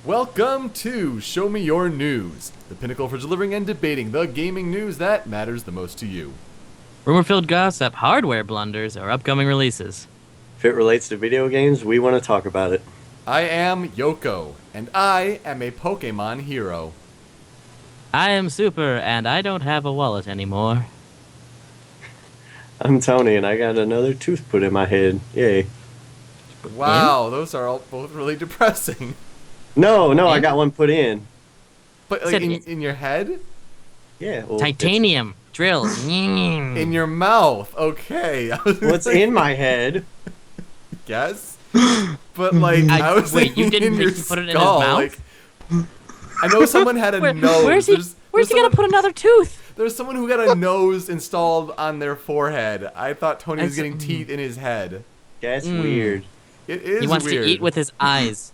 Welcome to Show Me Your News, the pinnacle for delivering and debating the gaming news that matters the most to you. Rumor-filled gossip, hardware blunders, or upcoming releases. If it relates to video games, we want to talk about it. I am Yoko, and I am a Pokemon hero. I am Super, and I don't have a wallet anymore. I'm Tony, and I got another tooth put in my head. Yay. Wow, those are all both really depressing. No, I got one put in. But like in your head? Yeah. Well, Titanium drill. In your mouth. Okay. What's in my head? Yes. But like I was wait, you didn't in your think he put it in his skull, mouth? like, I know someone had a nose. Where's he gonna put another tooth? There's someone who got a nose installed on their forehead. I thought Tony was getting teeth in his head. That's weird. It is He wants weird. to eat with his eyes.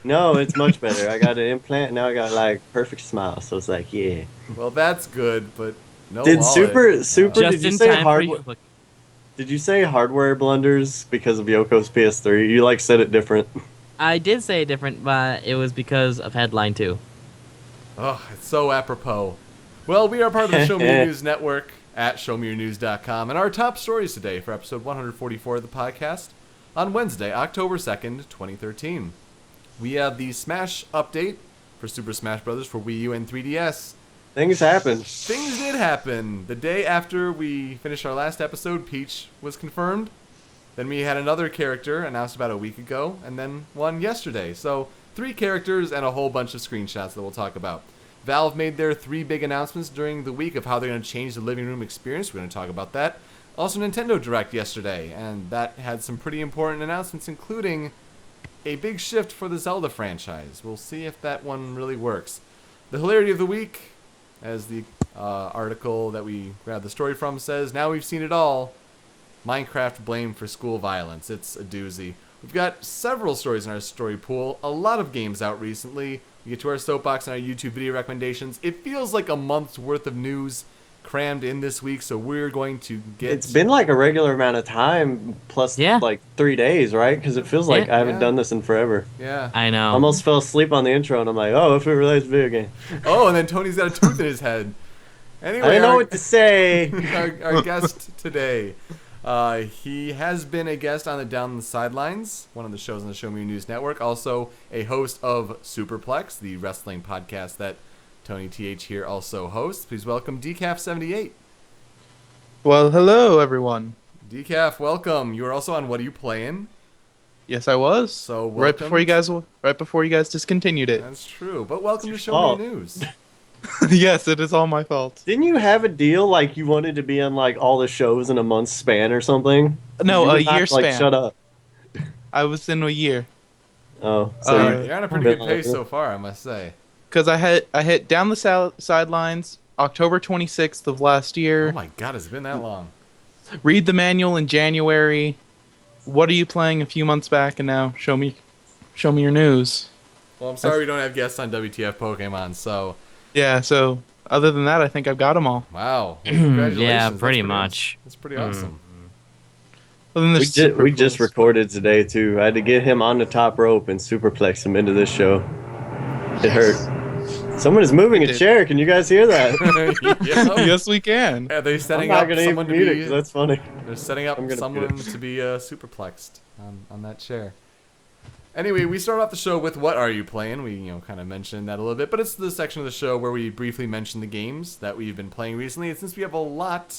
No, it's much better. I got an implant, now I got like perfect smile, so it's like, yeah. Well, that's good, but no Did wallet. Super Just did you in say time for hardware? you. Did you say hardware blunders because of Yoko's PS3? You like said it different. I did say it different, but it was because of headline 2. Oh, it's so apropos. Well, we are part of the Show Me Your News network at showmeyournews.com, and our top stories today for episode 144 of the podcast on Wednesday, October 2nd, 2013. We have the Smash update for Super Smash Bros. For Wii U and 3DS. Things happen. Things did happen. The day after we finished our last episode, Peach was confirmed. Then we had another character announced about a week ago, and then one yesterday. So 3 characters and a whole bunch of screenshots that we'll talk about. Valve made their 3 big announcements during the week of how they're going to change the living room experience. We're going to talk about that. Also, Nintendo Direct yesterday, and that had some pretty important announcements, including a big shift for the Zelda franchise. We'll see if that one really works. The hilarity of the week, as the article that we grabbed the story from says, now we've seen it all. Minecraft blamed for school violence. It's a doozy. We've got several stories in our story pool, a lot of games out recently. We get to our soapbox and our YouTube video recommendations. It feels like a month's worth of news crammed in this week, so we're going to get... It's been like a regular amount of time plus like 3 days, right? Because it feels like I haven't done this in forever. Yeah. I know. Almost fell asleep on the intro, and I'm like, oh, if it relates to video game. Oh, and then Tony's got a tooth in his head. Anyway, I don't know what to say. our guest today, he has been a guest on the Down the Sidelines, one of the shows on the Show Me Your News network. Also a host of Superplex, the wrestling podcast that Tony TH here also hosts. Please welcome Decaf78. Well, hello everyone. Decaf, welcome. You are also on What Are You Playing? Yes, I was. So welcome. Right before you guys discontinued it. That's true. But welcome to Show Me Your News. Yes, it is all my fault. Didn't you have a deal like you wanted to be on like all the shows in a month's span or something? No, a year like, span. Shut up. I was in a year. Oh, so You're on a pretty good pace so far, I must say. Because I hit Down the Sidelines October 26th of last year. Oh my god, has it been that long? Read the manual in January. What Are You Playing a few months back, and now Show Me Your News. Well, I'm sorry we don't have guests on WTF Pokemon, so... Yeah, so other than that, I think I've got them all. Wow. Well, congratulations. Yeah, That's pretty much. That's pretty awesome. Well, then we just recorded today too. I had to get him on the top rope and superplex him into this show. It hurt. Someone is moving a chair. Can you guys hear that? Yeah. Yes, we can. Yeah, they're setting I'm not up gonna someone even to mute it be... 'cause that's funny. They're setting up someone to be superplexed on that chair. Anyway, we start off the show with What Are You Playing? We, kind of mentioned that a little bit, but it's the section of the show where we briefly mention the games that we've been playing recently. And since we have a lot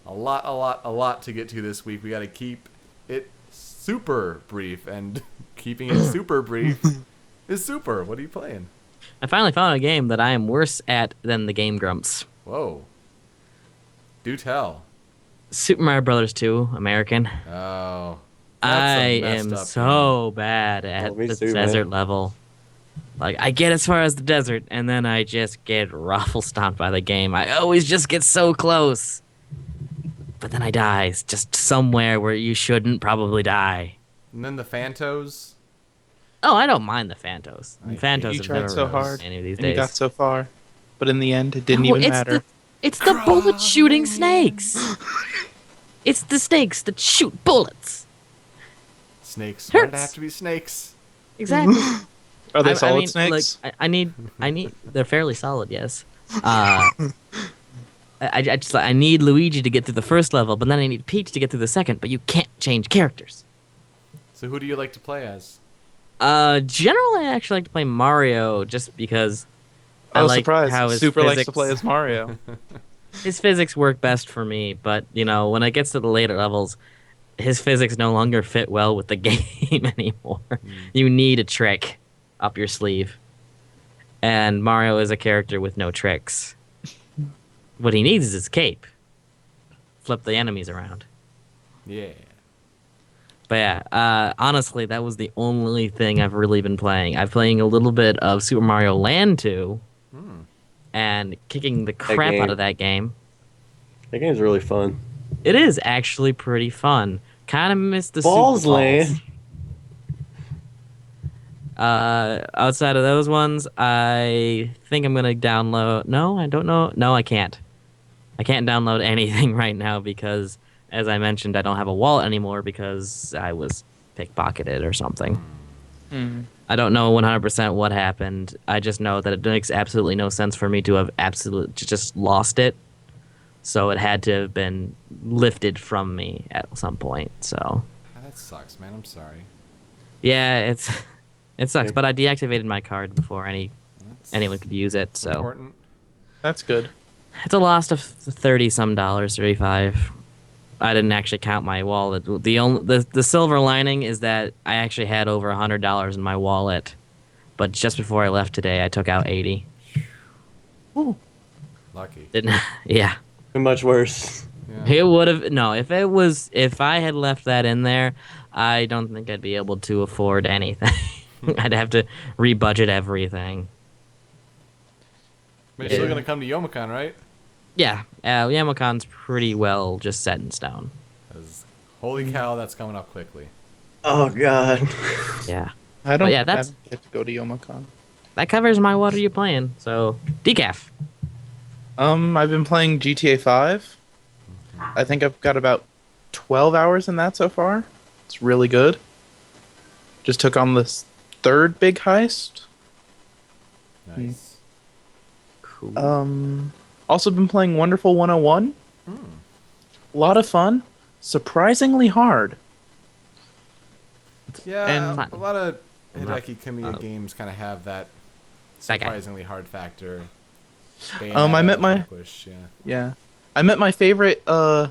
to get to this week, we got to keep it super brief. And keeping it super brief is super. What are you playing? I finally found a game that I am worse at than the Game Grumps. Whoa. Do tell. Super Mario Bros. 2, American. Oh. I am so bad at the desert level. Like, I get as far as the desert, and then I just get raffle stomped by the game. I always just get so close. But then I die. It's just somewhere where you shouldn't probably die. And then the Phantos. Oh, I don't mind the Phantos. Phantos You have tried never so hard, any of these and days. you got so far, but in the end, it didn't even matter. It's the bullet shooting snakes. It's the snakes that shoot bullets. Snakes. Why did it have to be snakes? Exactly. Are they I solid mean, snakes? Look, I need. They're fairly solid, yes. I need Luigi to get through the first level, but then I need Peach to get through the second. But you can't change characters. So who do you like to play as? Generally, I actually like to play Mario just because I Oh, like surprise! how his Super likes to physics, play as Mario. his physics work best for me. But when it gets to the later levels, his physics no longer fit well with the game anymore. You need a trick up your sleeve, and Mario is a character with no tricks. What he needs is his cape. Flip the enemies around. Yeah. But yeah, honestly, that was the only thing I've really been playing. I'm playing a little bit of Super Mario Land 2 and kicking the crap out of that game. That game's really fun. It is actually pretty fun. Kind of missed the Balls Super Balls. Land. Outside of those ones, I think I'm gonna download. No, I don't know. No, I can't. I can't download anything right now because, as I mentioned, I don't have a wallet anymore because I was pickpocketed or something. I don't know 100% what happened. I just know that it makes absolutely no sense for me to have just lost it. So it had to have been lifted from me at some point. So That sucks, man. I'm sorry. yeah, it sucks. But I deactivated my card before anyone could use it. So Important. That's good. it's a loss of $30-some, 35. I didn't actually count my wallet. The silver lining is that I actually had over $100 in my wallet, but just before I left today, I took out 80. Lucky. Yeah. Much worse. Yeah. It would have if I had left that in there, I don't think I'd be able to afford anything. I'd have to rebudget everything. But you're still gonna come to Youmacon, right? Yeah, Yamocon's pretty well just set in stone. 'Cause holy cow, that's coming up quickly. Oh god. Yeah. I don't. yeah, that's- get to go to Youmacon. That covers my what are you playing? So decaf. I've been playing GTA 5. I think I've got about 12 hours in that so far. It's really good. Just took on this third big heist. Nice. Cool. Also been playing Wonderful 101. A lot of fun. Surprisingly hard. Yeah, And- a lot of I'm not- Hideki Kamiya games kind of have that That guy. surprisingly hard factor. I met my- Vanquish, yeah. Yeah. I met my favorite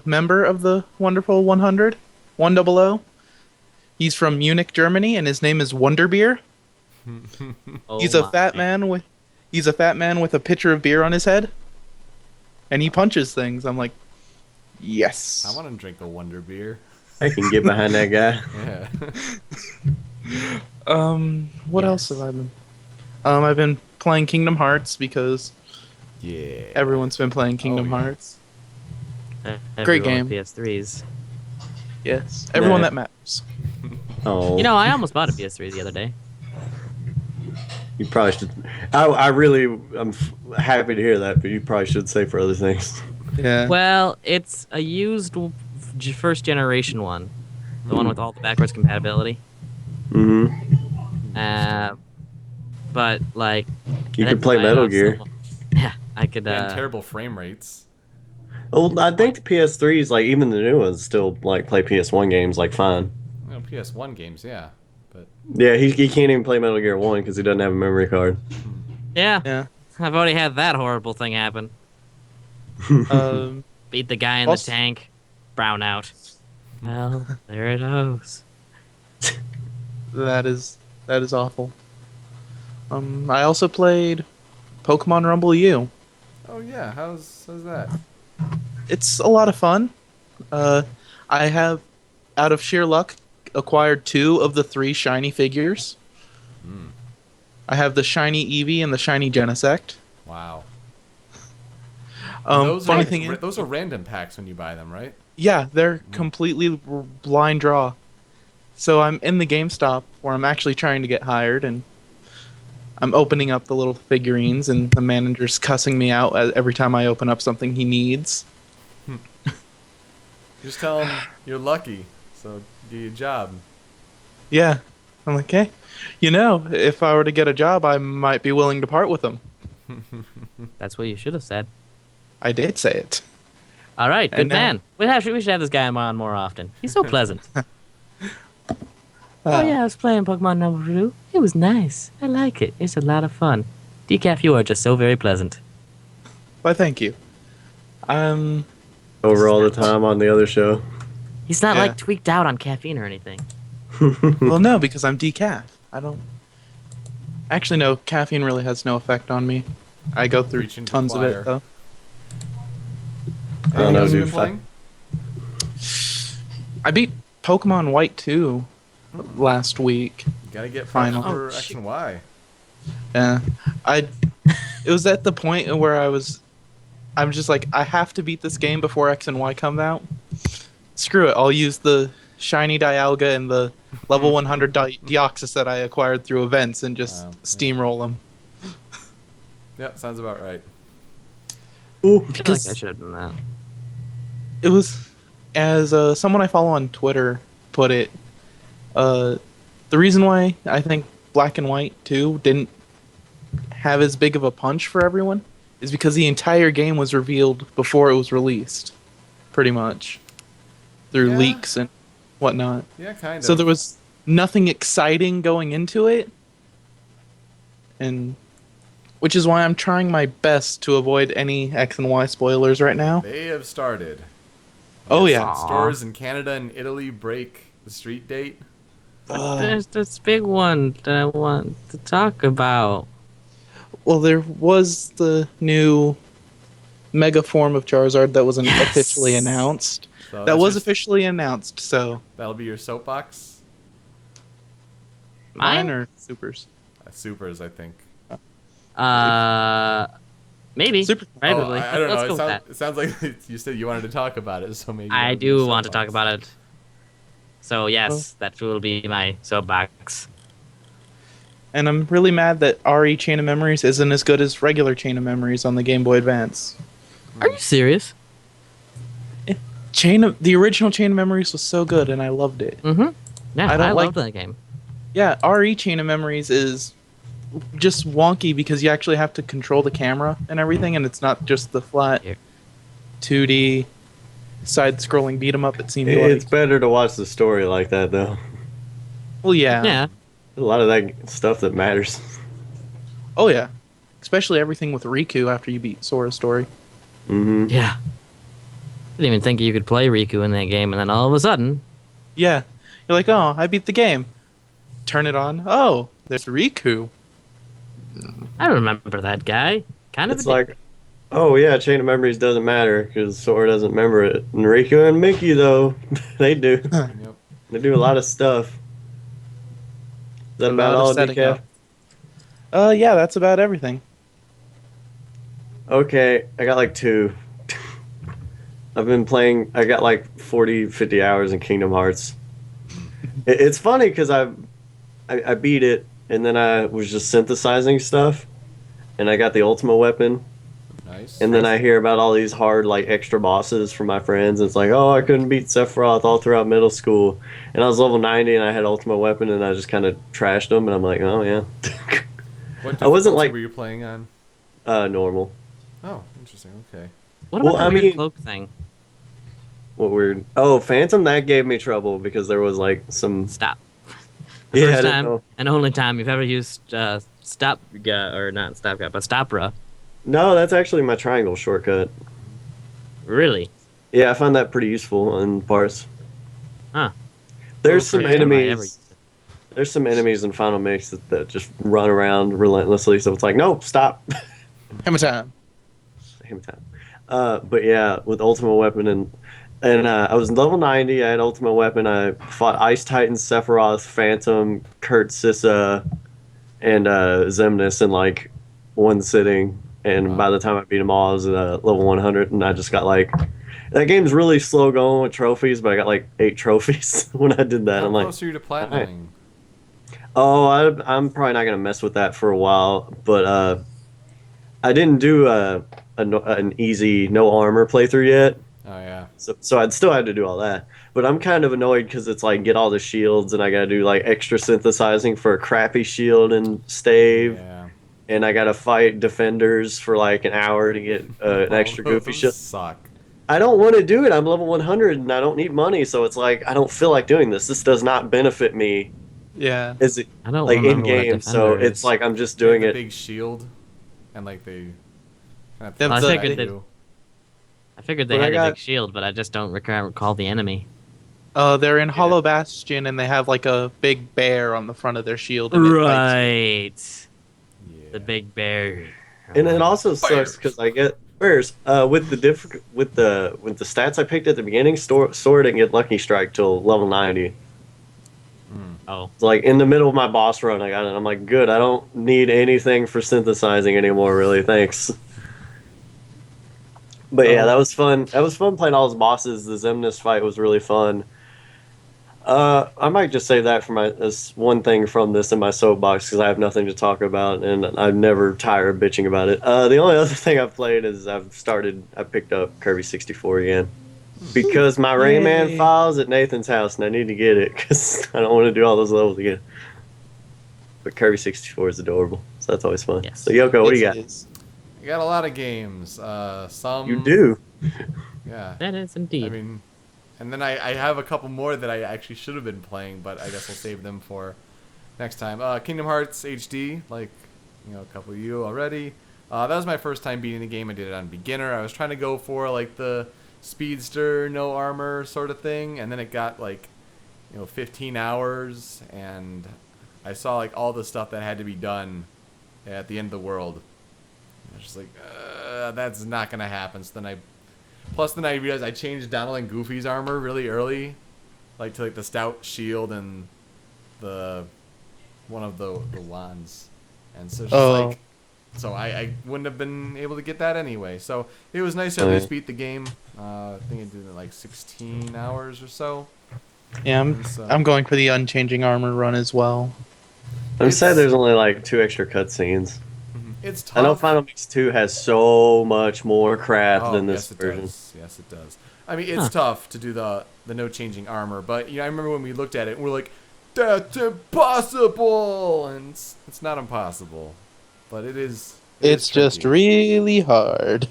member of the Wonderful 100, 100. He's from Munich, Germany, and his name is Wonderbeer. Oh He's a my. fat man with a pitcher of beer on his head, and he punches things. I'm like, yes. I want to drink the Wonder Beer. I can get behind that guy. Yeah. What else have I been? I've been playing Kingdom Hearts because Yeah. everyone's been playing Kingdom yeah. Hearts. Everyone game. with PS3s. Yes, everyone Yeah. that matters. Oh. I almost bought a PS3 the other day. You probably should. I'm happy to hear that, but you probably should say for other things. Yeah. Well, it's a used first generation one, the one with all the backwards compatibility. But like, You I could didn't play buy it Metal off Gear. someone- Yeah, I could. And terrible frame rates. Oh, I think the PS3s, like even the new ones, still like play PS1 games like fine. PS1 games, yeah. But Yeah, he can't even play Metal Gear 1 because he doesn't have a memory card. Yeah, Yeah. I've already had that horrible thing happen. Beat the guy in Also- the tank, brown out. Well, there it goes. That is awful. I also played Pokemon Rumble U. oh yeah, how's that? It's a lot of fun. I have, out of sheer luck, acquired 2 of the 3 shiny figures. I have the shiny Eevee and the shiny Genesect. Wow. Funny thing is, those are random packs when you buy them, right? yeah, they're completely blind draw. So I'm in the GameStop where I'm actually trying to get hired, and I'm opening up the little figurines, and the manager's cussing me out every time I open up something he needs. Just tell them you're lucky, so do your job. Yeah, I'm like, okay. If I were to get a job, I might be willing to part with them. That's what you should have said. I did say it. All right, good And now- man. We should have this guy on more often. He's so pleasant. Oh yeah, I was playing Pokemon number 2. It was nice. I like it. It's a lot of fun. Decaf, you are just so very pleasant. Why, thank you. Over all the time on the other show. He's not Yeah. like tweaked out on caffeine or anything. Well, no, because I'm decaf. I don't. Actually, no. Caffeine really has no effect on me. I go through Preaching to tons of choir. it, though. I don't know, Anything else you've dude. been playing? I beat Pokemon White 2 last week. You gotta get Final. final for Oh, X and Y. Yeah, It was at the point where I'm just like, I have to beat this game before X and Y come out. Screw it. I'll use the shiny Dialga and the level 100 Deoxys that I acquired through events and just Wow, yeah. steamroll them. Yep, sounds about right. Ooh. I feel like Because I should have done that. it was, as someone I follow on Twitter put it, the reason why I think Black and White 2 didn't have as big of a punch for everyone is because the entire game was revealed before it was released, pretty much, through Yeah. leaks and whatnot. Yeah, kind of. So there was nothing exciting going into it, and which is why I'm trying my best to avoid any X and Y spoilers right now. They have started. Oh Yes, yeah. Stores in Canada and Italy break the street date. There's this big one that I want to talk about. Well, there was the new mega form of Charizard that wasn't Yes! officially announced. So That that's was just- officially announced, so That'll be your soapbox. mine Mine? or Supers? Supers, I think. Maybe. Super- Probably. Oh, I don't Let's know. go with that. It sounds like you said you wanted to talk about it, so maybe. I that'll be your do want to talk soapbox. about it. So yes, that will be my soapbox. And I'm really mad that RE Chain of Memories isn't as good as regular Chain of Memories on the Game Boy Advance. Are you serious? The original Chain of Memories was so good, and I loved it. Mm-hmm. Yeah, I I, don't like- loved that game. Yeah, RE Chain of Memories is just wonky because you actually have to control the camera and everything, and it's not just the flat Here. 2D side-scrolling beat 'em up. It seems It's like. better to watch the story like that, though. Well, yeah. Yeah. A lot of that stuff that matters. Oh yeah, especially everything with Riku after you beat Sora's story. Mm-hmm. Yeah. I didn't even think you could play Riku in that game, and then all of a sudden, Yeah, you're like, oh, I beat the game. Turn it on. Oh, there's Riku. I remember that guy. Kind of. It's like, oh yeah, Chain of Memories doesn't matter because Sora doesn't remember it. And Riku and Mickey, though, they do. Yep. They do a lot of stuff. Is that A about lot of all, setting Decaf? up. Yeah, that's about everything. Okay, I got like 2. I've been playing, I got like 40, 50 hours in Kingdom Hearts. It's funny because I beat it, and then I was just synthesizing stuff, and I got the Ultimate Weapon, Nice. and then I hear about all these hard, like, extra bosses from my friends. It's like, oh, I couldn't beat Sephiroth all throughout middle school, and I was level 90, and I had Ultimate Weapon, and I just kind of trashed them, and I'm like, oh, yeah. What I wasn't difficulty like- were you playing on? Normal. Oh, interesting. Okay. what about well, the I weird mean- cloak thing? What weird? Oh, Phantom, that gave me trouble because there was, like, some... Stop. The Yeah, I first don't time know. and only time you've ever used or not stopgap, but stopra. No, that's actually my triangle shortcut. Really? Yeah, I find that pretty useful in parts. Huh. There's Well, some first time I ever enemies. used it. There's some enemies in Final Mix that just run around relentlessly. So it's like, nope, stop. Hammer time. Hammer time. But yeah, with Ultimate Weapon and I was level 90. I had Ultimate Weapon. I fought Ice Titan, Sephiroth, Phantom, Kurt Sissa, and Xemnas in like one sitting. And Wow. by the time I beat them all, I was at level 100, and I just got like. That game's really slow going with trophies, but I got like 8 trophies when I did that. How I'm like, close are you to platinuming? oh, I'm probably not gonna mess with that for a while. But I didn't do an easy no armor playthrough yet. Oh yeah. So I'd still have to do all that. But I'm kind of annoyed because it's like get all the shields and I gotta do like extra synthesizing for a crappy shield and stave. Yeah. And I gotta fight defenders for like an hour to get an All extra goofy those shield. suck. I don't want to do it. I'm level 100 and I don't need money, so it's like I don't feel like doing this. This does not benefit me. Yeah. Is it I don't like in remember what a game? So defender it's is. like I'm just They have doing the it. big shield, and like they. Kind They have of the- I figured I figured they But I had a got- big shield, but I just don't recall the enemy. They're in Hollow Bastion and they have like a big bear on the front of their shield. And it fights you. Right. Yeah. The big bear. And it also Bears. sucks because I get bears with the stats I picked at the beginning. Sword didn't get Lucky Strike till level 90. Oh. It's like in the middle of my boss run, I got it. I'm like, good. I don't need anything for synthesizing anymore. Really, thanks. But yeah, that was fun. That was fun playing all those bosses. The Xemnas fight was really fun. I might just say that for as one thing from this in my soapbox because I have nothing to talk about and I'm never tired of bitching about it. The only other thing I've played is I picked up Kirby 64 again because my Rayman Yay. file's at Nathan's house and I need to get it because I don't want to do all those levels again. But Kirby 64 is adorable, so that's always fun. Yes. So Yoko, what do you Yes, got? it is. I got a lot of games. Some. You do. Yeah. That is indeed. I mean, and then I have a couple more that I actually should have been playing, but I guess I'll save them for next time. Kingdom Hearts HD, like, a couple of you already. That was my first time beating the game. I did it on beginner. I was trying to go for like the speedster, no armor sort of thing, and then it got like, 15 hours, and I saw like all the stuff that had to be done at the end of the world. I was just like, that's not gonna happen. So then I realized I changed Donald and Goofy's armor really early, like to like the stout shield and the one of the wands, and so it's just so I wouldn't have been able to get that anyway. So it was nice to at least beat the game. I think it did it like 16 hours or so. Yeah, So- I'm going for the unchanging armor run as well. I'm sad there's only like 2 extra cutscenes. It's tough. I know Final Mix 2 has so much more crap than this yes, it version. does. Yes, it does. I mean, it's tough to do the no changing armor, but I remember when we looked at it, we're like, that's impossible, and it's not impossible, but it is. It's just really hard.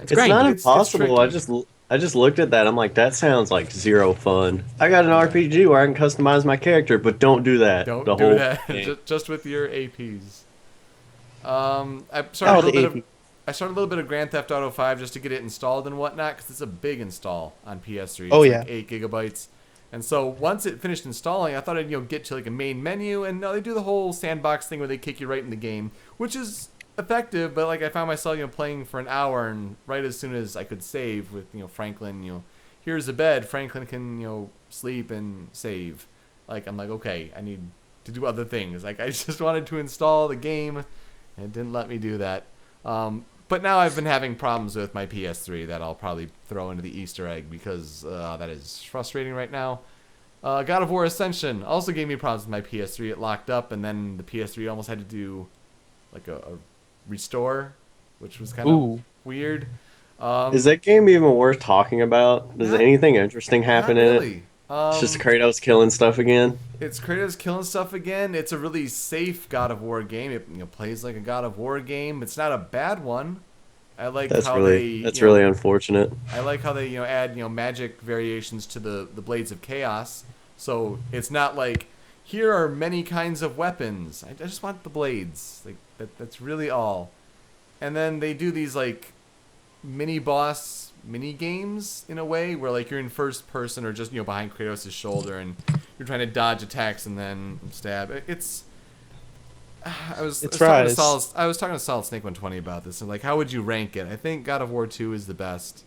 It's great. not It's impossible. tricky. I just looked at that. I'm like, that sounds like zero fun. I got an RPG where I can customize my character, but don't do that. Don't the do whole that. game. just with your APs. I started I started a little bit of Grand Theft Auto 5 just to get it installed and whatnot because it's a big install on PS3. It's Oh, like yeah. 8 gigabytes. And so once it finished installing, I thought I'd get to like a main menu, and no, they do the whole sandbox thing where they kick you right in the game, which is effective. But like I found myself playing for an hour, and right as soon as I could save with Franklin, here's a bed, Franklin can sleep and save. Like I'm like, okay, I need to do other things. Like I just wanted to install the game, and it didn't let me do that. But now I've been having problems with my PS3 that I'll probably throw into the Easter egg because that is frustrating right now. God of War Ascension also gave me problems with my PS3. It locked up, and then the PS3 almost had to do like a restore, which was kind of weird. Is that game even worth talking about? Does Not- anything interesting happen Not in it? really. It's just Kratos killing stuff again. It's Kratos killing stuff again. It's a really safe God of War game. It plays like a God of War game. It's not a bad one. I like That's how really they really unfortunate. I like how they add magic variations to the blades of chaos. So it's not like here are many kinds of weapons. I just want the blades. Like that's really all. And then they do these like mini boss mini games in a way where like you're in first person or just behind Kratos' shoulder and you're trying to dodge attacks and then stab. I was talking to Solid Snake 120 about this and like how would you rank it? I think God of War 2 is the best.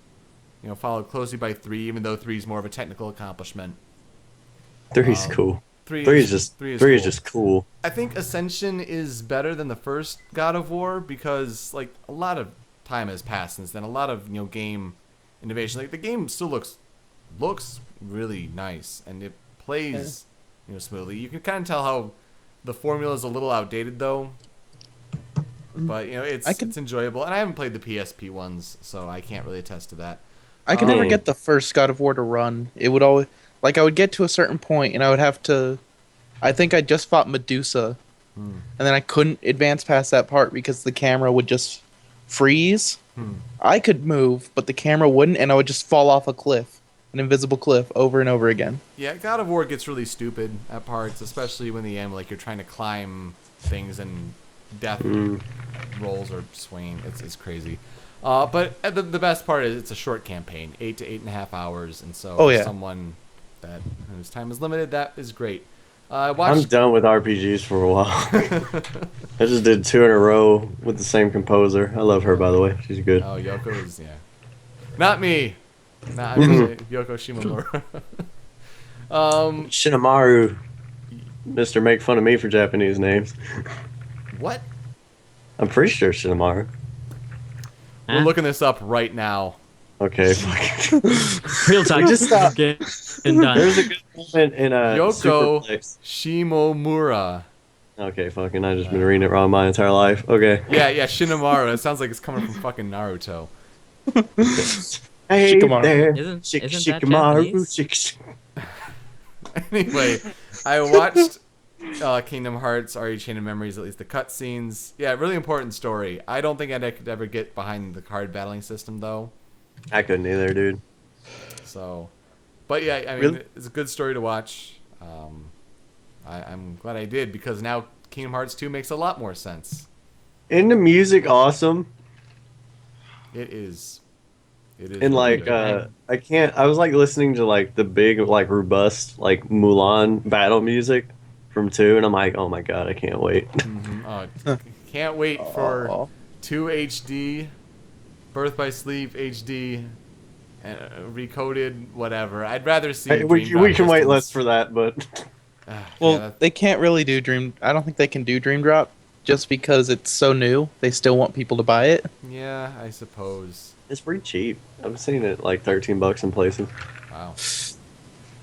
Followed closely by 3, even though 3 is more of a technical accomplishment. 3's cool. 3 is just cool. I think Ascension is better than the first God of War because like a lot of time has passed since then. A lot of game innovation. Like the game still looks really nice and it plays smoothly. You can kind of tell how the formula is a little outdated though. But it's enjoyable. And I haven't played the PSP ones, so I can't really attest to that. I could never get the first God of War to run. It would always I would get to a certain point and I would have to. I think I just fought Medusa, and then I couldn't advance past that part because the camera would just freeze. I could move, but the camera wouldn't, and I would just fall off a cliff, an invisible cliff, over and over again. Yeah, God of War gets really stupid at parts, especially when the end, like you're trying to climb things and death rolls or swing. It's crazy. But the best part is it's a short campaign, 8 to 8.5 hours, and so for someone whose time is limited, that is great. I'm done with RPGs for a while. I just did 2 in a row with the same composer. I love her, by the way. She's good. Oh, Yoko is, not me. Nah, I'm Yoko Shimomura. Shinomaru. Mr. Make fun of me for Japanese names. What? I'm pretty sure Shinomaru. We're looking this up right now. Okay. Real talk. Just stop. Done. There's a good moment in Yoko Shimomura. Okay, fucking, I just been reading it wrong my entire life. Okay. Yeah, Shinomaru. It sounds like it's coming from fucking Naruto. Hey Shikamaru. there. Isn't Shikamaru. Anyway, I watched Kingdom Hearts RE Chain of Memories, at least the cutscenes. Yeah, really important story. I don't think I could ever get behind the card battling system, though. I couldn't either, dude. So, but yeah, I mean, it's a good story to watch. I'm glad I did, because now Kingdom Hearts 2 makes a lot more sense. Isn't the music awesome? It is. And like, I was like listening to like the big, like robust, like Mulan battle music from 2, and I'm like, oh my god, I can't wait. Can't wait for 2 HD, Birth by Sleep HD, and recoded whatever. I'd rather see. We can wait less for that, but they can't really do Dream. I don't think they can do Dream Drop just because it's so new. They still want people to buy it. Yeah, I suppose. It's pretty cheap. I've seen it like $13 in places. Wow.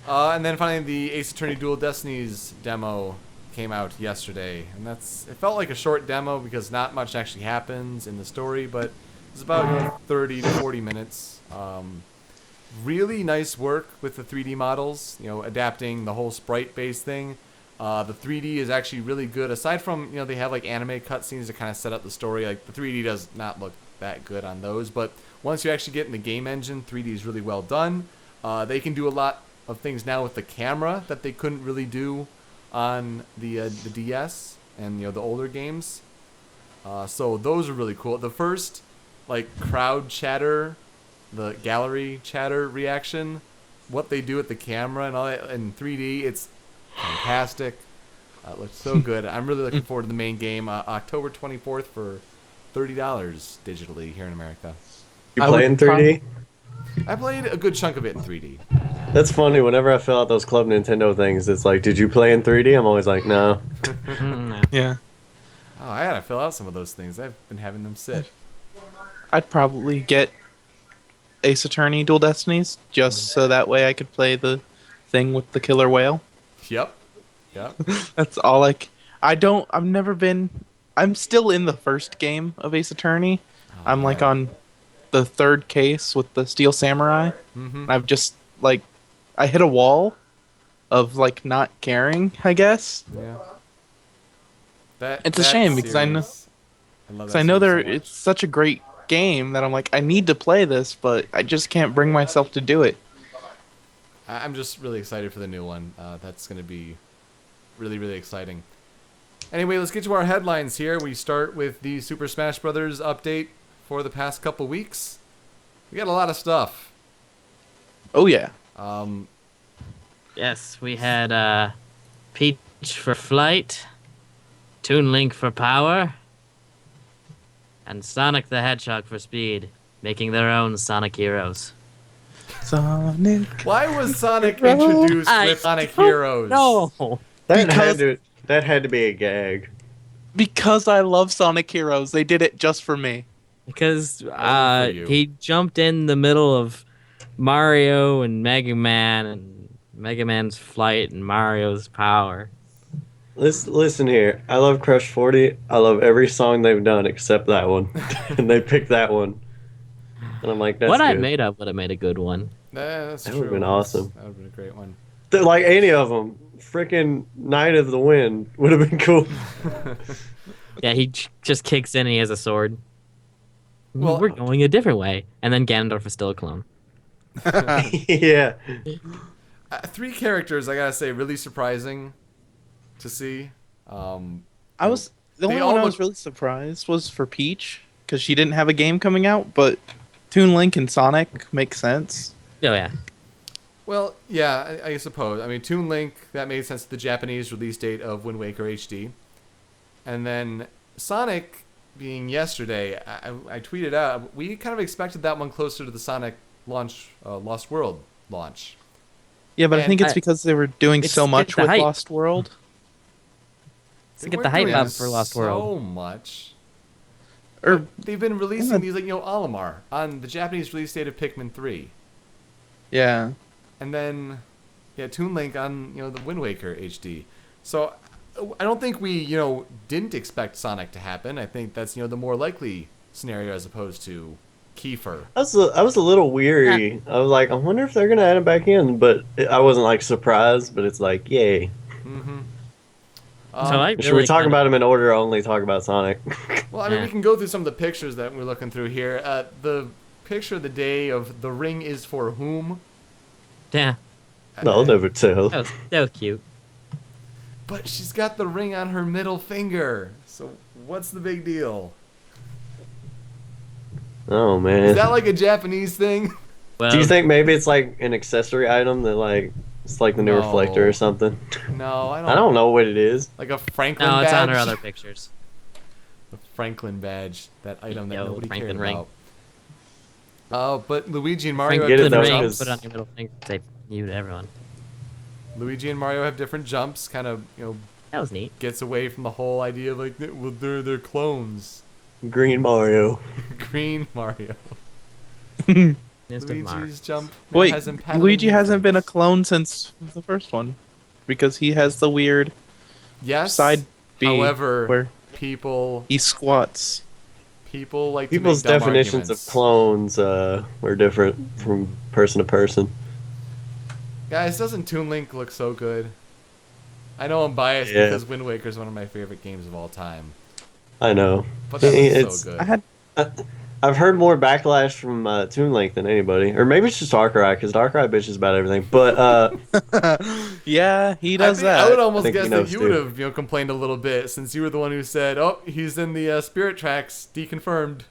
And then finally, the Ace Attorney Dual Destinies demo came out yesterday, and it felt like a short demo because not much actually happens in the story, but it's about 30 to 40 minutes. Really nice work with the 3D models, adapting the whole sprite-based thing. The 3D is actually really good. Aside from, they have like anime cutscenes to kind of set up the story. Like the 3D does not look that good on those, but once you actually get in the game engine, 3D is really well done. They can do a lot of things now with the camera that they couldn't really do on the DS and the older games. So those are really cool. The first crowd chatter, the gallery chatter reaction, what they do with the camera and all that in 3D, it's fantastic. It looks so good. I'm really looking forward to the main game, October 24th for $30 digitally here in America. You play in 3D? I played a good chunk of it in 3D. That's funny. Whenever I fill out those Club Nintendo things, it's like, did you play in 3D? I'm always like, no. Yeah. Oh, I gotta fill out some of those things. I've been having them sit. I'd probably get Ace Attorney Dual Destinies just so that way I could play the thing with the killer whale. Yep. That's all I've never been. I'm still in the first game of Ace Attorney. I'm on the 3rd case with the Steel Samurai. I've just I hit a wall of not caring, I guess. Yeah. It's a shame because I know it's such a great game that I'm I need to play this, but I just can't bring myself to do it. I'm just really excited for the new one. That's going to be really, really exciting. Anyway, let's get to our headlines here. We start with the Super Smash Bros. Update for the past couple weeks. We got a lot of stuff. Oh, yeah. Yes, we had Peach for flight, Toon Link for power, and Sonic the Hedgehog for speed, making their own Sonic Heroes. Sonic. Why was Sonic introduced with Sonic Heroes? No. That had to be a gag. Because I love Sonic Heroes. They did it just for me. Because he jumped in the middle of Mario and Mega Man and Mega Man's flight and Mario's power. Listen here. I love Crush 40. I love every song they've done except that one. And they picked that one. And I'm like, that's What I good. made up would have made a good one. That's That true. would've been awesome. That would have been a great one. Like any of them, freaking Knight of the Wind would have been cool. Yeah, he just kicks in and he has a sword. Well- We're going a different way. And then Ganondorf is still a clone. Yeah. 3 characters, I gotta say, really surprising to see. I was the They only all one I look- was really surprised was for Peach because she didn't have a game coming out, but Toon Link and Sonic make sense. Oh, yeah. Well, yeah, I suppose. I mean, Toon Link, that made sense to the Japanese release date of Wind Waker HD. And then Sonic being yesterday, I tweeted out, we kind of expected that one closer to the Sonic launch, Lost World launch. Yeah, but I And think it's I- because they were doing it's so much the with hype. Lost World. To They get the weren't hype doing up for Lost World. So much. Or They've been releasing Yeah. these, like, Olimar on the Japanese release date of Pikmin 3. yeah, And then, yeah, Toon Link on, the Wind Waker HD. So, I don't think we, didn't expect Sonic to happen. I think that's, the more likely scenario as opposed to Kiefer. I was a little weary. I was like, I wonder if they're gonna add him back in, but I wasn't like surprised. But it's like, yay. Mm-hmm. So I Should we really talk kinda- about him in order or only talk about Sonic? Well, I mean, Yeah. we can go through some of the pictures that we're looking through here. The picture of the day of the ring is for whom? Yeah, I'll never tell. that was cute. But she's got the ring on her middle finger. So what's the big deal? Oh man. Is that like a Japanese thing? Well, Do you think maybe it's like an accessory item that like it's like the new No. reflector or something? No, I don't know what it is. Like a Franklin no, badge? it's on her other pictures. The Franklin badge, that item that Yo, nobody Franklin cared ring. about. But Luigi and Mario Get have it, Franklin though, different ring, because- put it on your middle finger, say you to everyone. Luigi and Mario have different jumps, kind of, That was neat. gets away from the whole idea of like, well, they're clones. Green Mario. Green Mario. It's good Mario. Luigi's jump wait, has impediment Luigi hasn't been a movements. clone since the first one because he has the weird Yes. side B However, where people he squats. like People's to make dumb definitions arguments. of clones are different from person to person. Guys, doesn't Toon Link look so good? I know I'm biased Yeah. because Wind Waker is one of my favorite games of all time, I know. but that It's- looks so good. I had I've heard more backlash from Toon Link than anybody, or maybe it's just Darkrai because Darkrai bitches about everything. But yeah, he does I would that. almost think he guess that knows you too. would have complained a little bit since you were the one who said, "Oh, he's in the Spirit Tracks deconfirmed."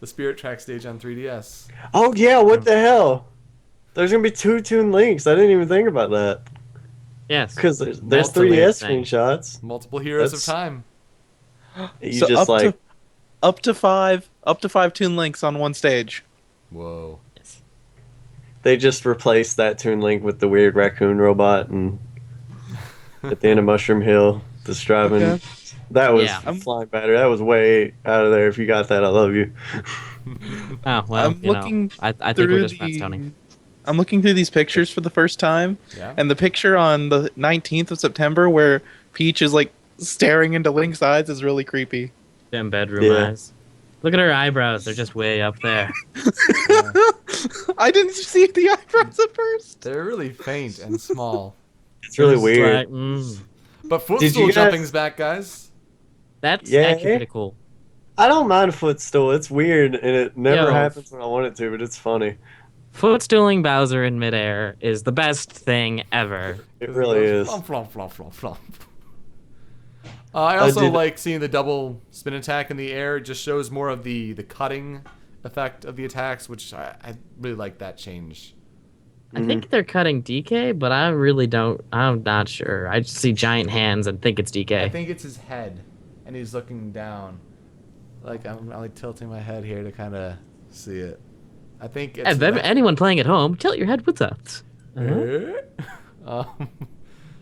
The Spirit Track stage on 3DS. oh yeah, what the hell? There's gonna be 2 Toon Links. I didn't even think about that Yes. because there's That's the 3DS weird thing. screenshots. Multiple Heroes That's- of Time. You So just like up to five Toon Links on one stage. Whoa. Yes. they just replaced that Toon Link with the weird raccoon robot and at the end of Mushroom Hill, the Striving. Okay. That was Yeah. flying battery. That was way out of there. If you got that, I love you. Oh well, I'm you know, looking I think through we're just friends, Tony. I'm looking through these pictures for the first time, Yeah. and the picture on the 19th of September where Peach is like staring into Link's eyes is really creepy. Them bedroom Yeah. eyes. Look at her eyebrows; they're just way up there. I didn't see the eyebrows at first. They're really faint and small. It's really Just weird. like, But Did you footstool guys- jumping's back, guys. That's Yeah. actually pretty cool. I don't mind footstool. It's weird and it never Yo. happens when I want it to, but it's funny. Footstooling Bowser in midair is the best thing ever. It really is. Flump, flump, flump, flump, flump. I also did- like seeing the double spin attack in the air. It just shows more of the cutting effect of the attacks, which I really like that change. I think they're cutting DK, but I really don't. I'm not sure. I just see giant hands and think it's DK. I think it's his head, and he's looking down. Like I'm like tilting my head here to kind of see it. I think it's. Anyone playing at home, tilt your head with that. Um,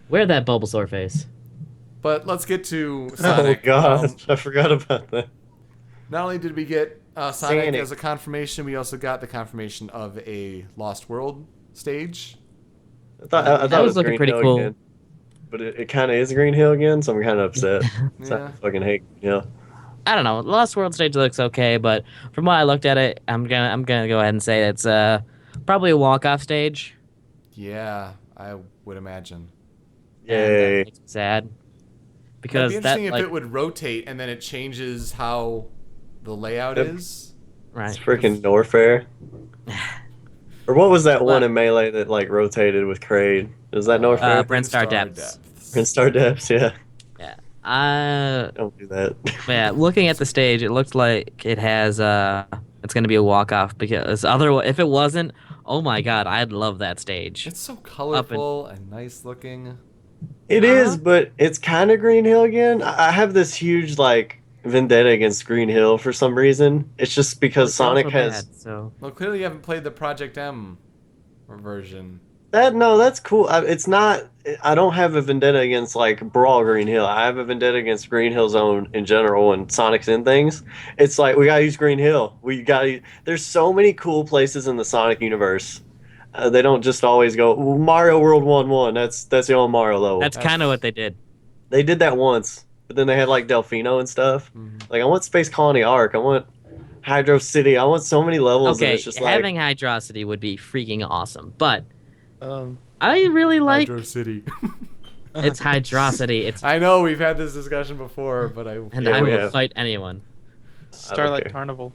Wear that Bulbasaur face. but let's get to Oh Sonic. god, I forgot about that. Not only did we get Sonic Sonic. as a confirmation, we also got the confirmation of a Lost World stage. I thought That it was looking Green pretty Hill cool. Again. But it kind of is Green Hill again, so I'm kind of upset. So Yeah. I fucking hate Green Hill. I don't know. The Lost World stage looks okay, but from what I looked at it, I'm gonna go ahead and say it's probably a walk-off stage, Yeah, I would imagine. and that Yay. makes me sad That'd be because interesting that if like it would rotate and then it changes how the layout Yep. is. It's right. freaking Norfair. Or what was that one Well, in Melee that like rotated with Kraid? Was that Norfair? Brinstar Depths. Prince Star Depths, yeah. Yeah. Don't do that. Yeah. Looking at the stage, it looks like it has it's gonna be a walk-off because if it wasn't, oh my god, I'd love that stage. It's so Up and colorful and nice looking. It is, uh-huh. but it's kind of Green Hill again. I have this huge like vendetta against Green Hill for some reason. It's just because It's Sonic also has bad, so Well, clearly you haven't played the Project M version. that. No, that's cool. It's not. I don't have a vendetta against like Brawl Green Hill. I have a vendetta against Green Hill Zone in general when Sonic's in things. It's like we gotta use Green Hill. We gotta. There's so many cool places in the Sonic universe. They don't just always go Mario World 1-1. That's the old Mario level. that's kind of what they did. They did that once, but then they had like Delfino and stuff. Mhm. Like I want Space Colony Arc. I want Hydro City. I want so many levels. And Okay, it's just like having Hydrosity would be freaking awesome, but Um, I really like Hydro City. its Hydrosity. It's I know we've had this discussion before, but and Yeah, I we will have. fight anyone. Starlight care. Carnival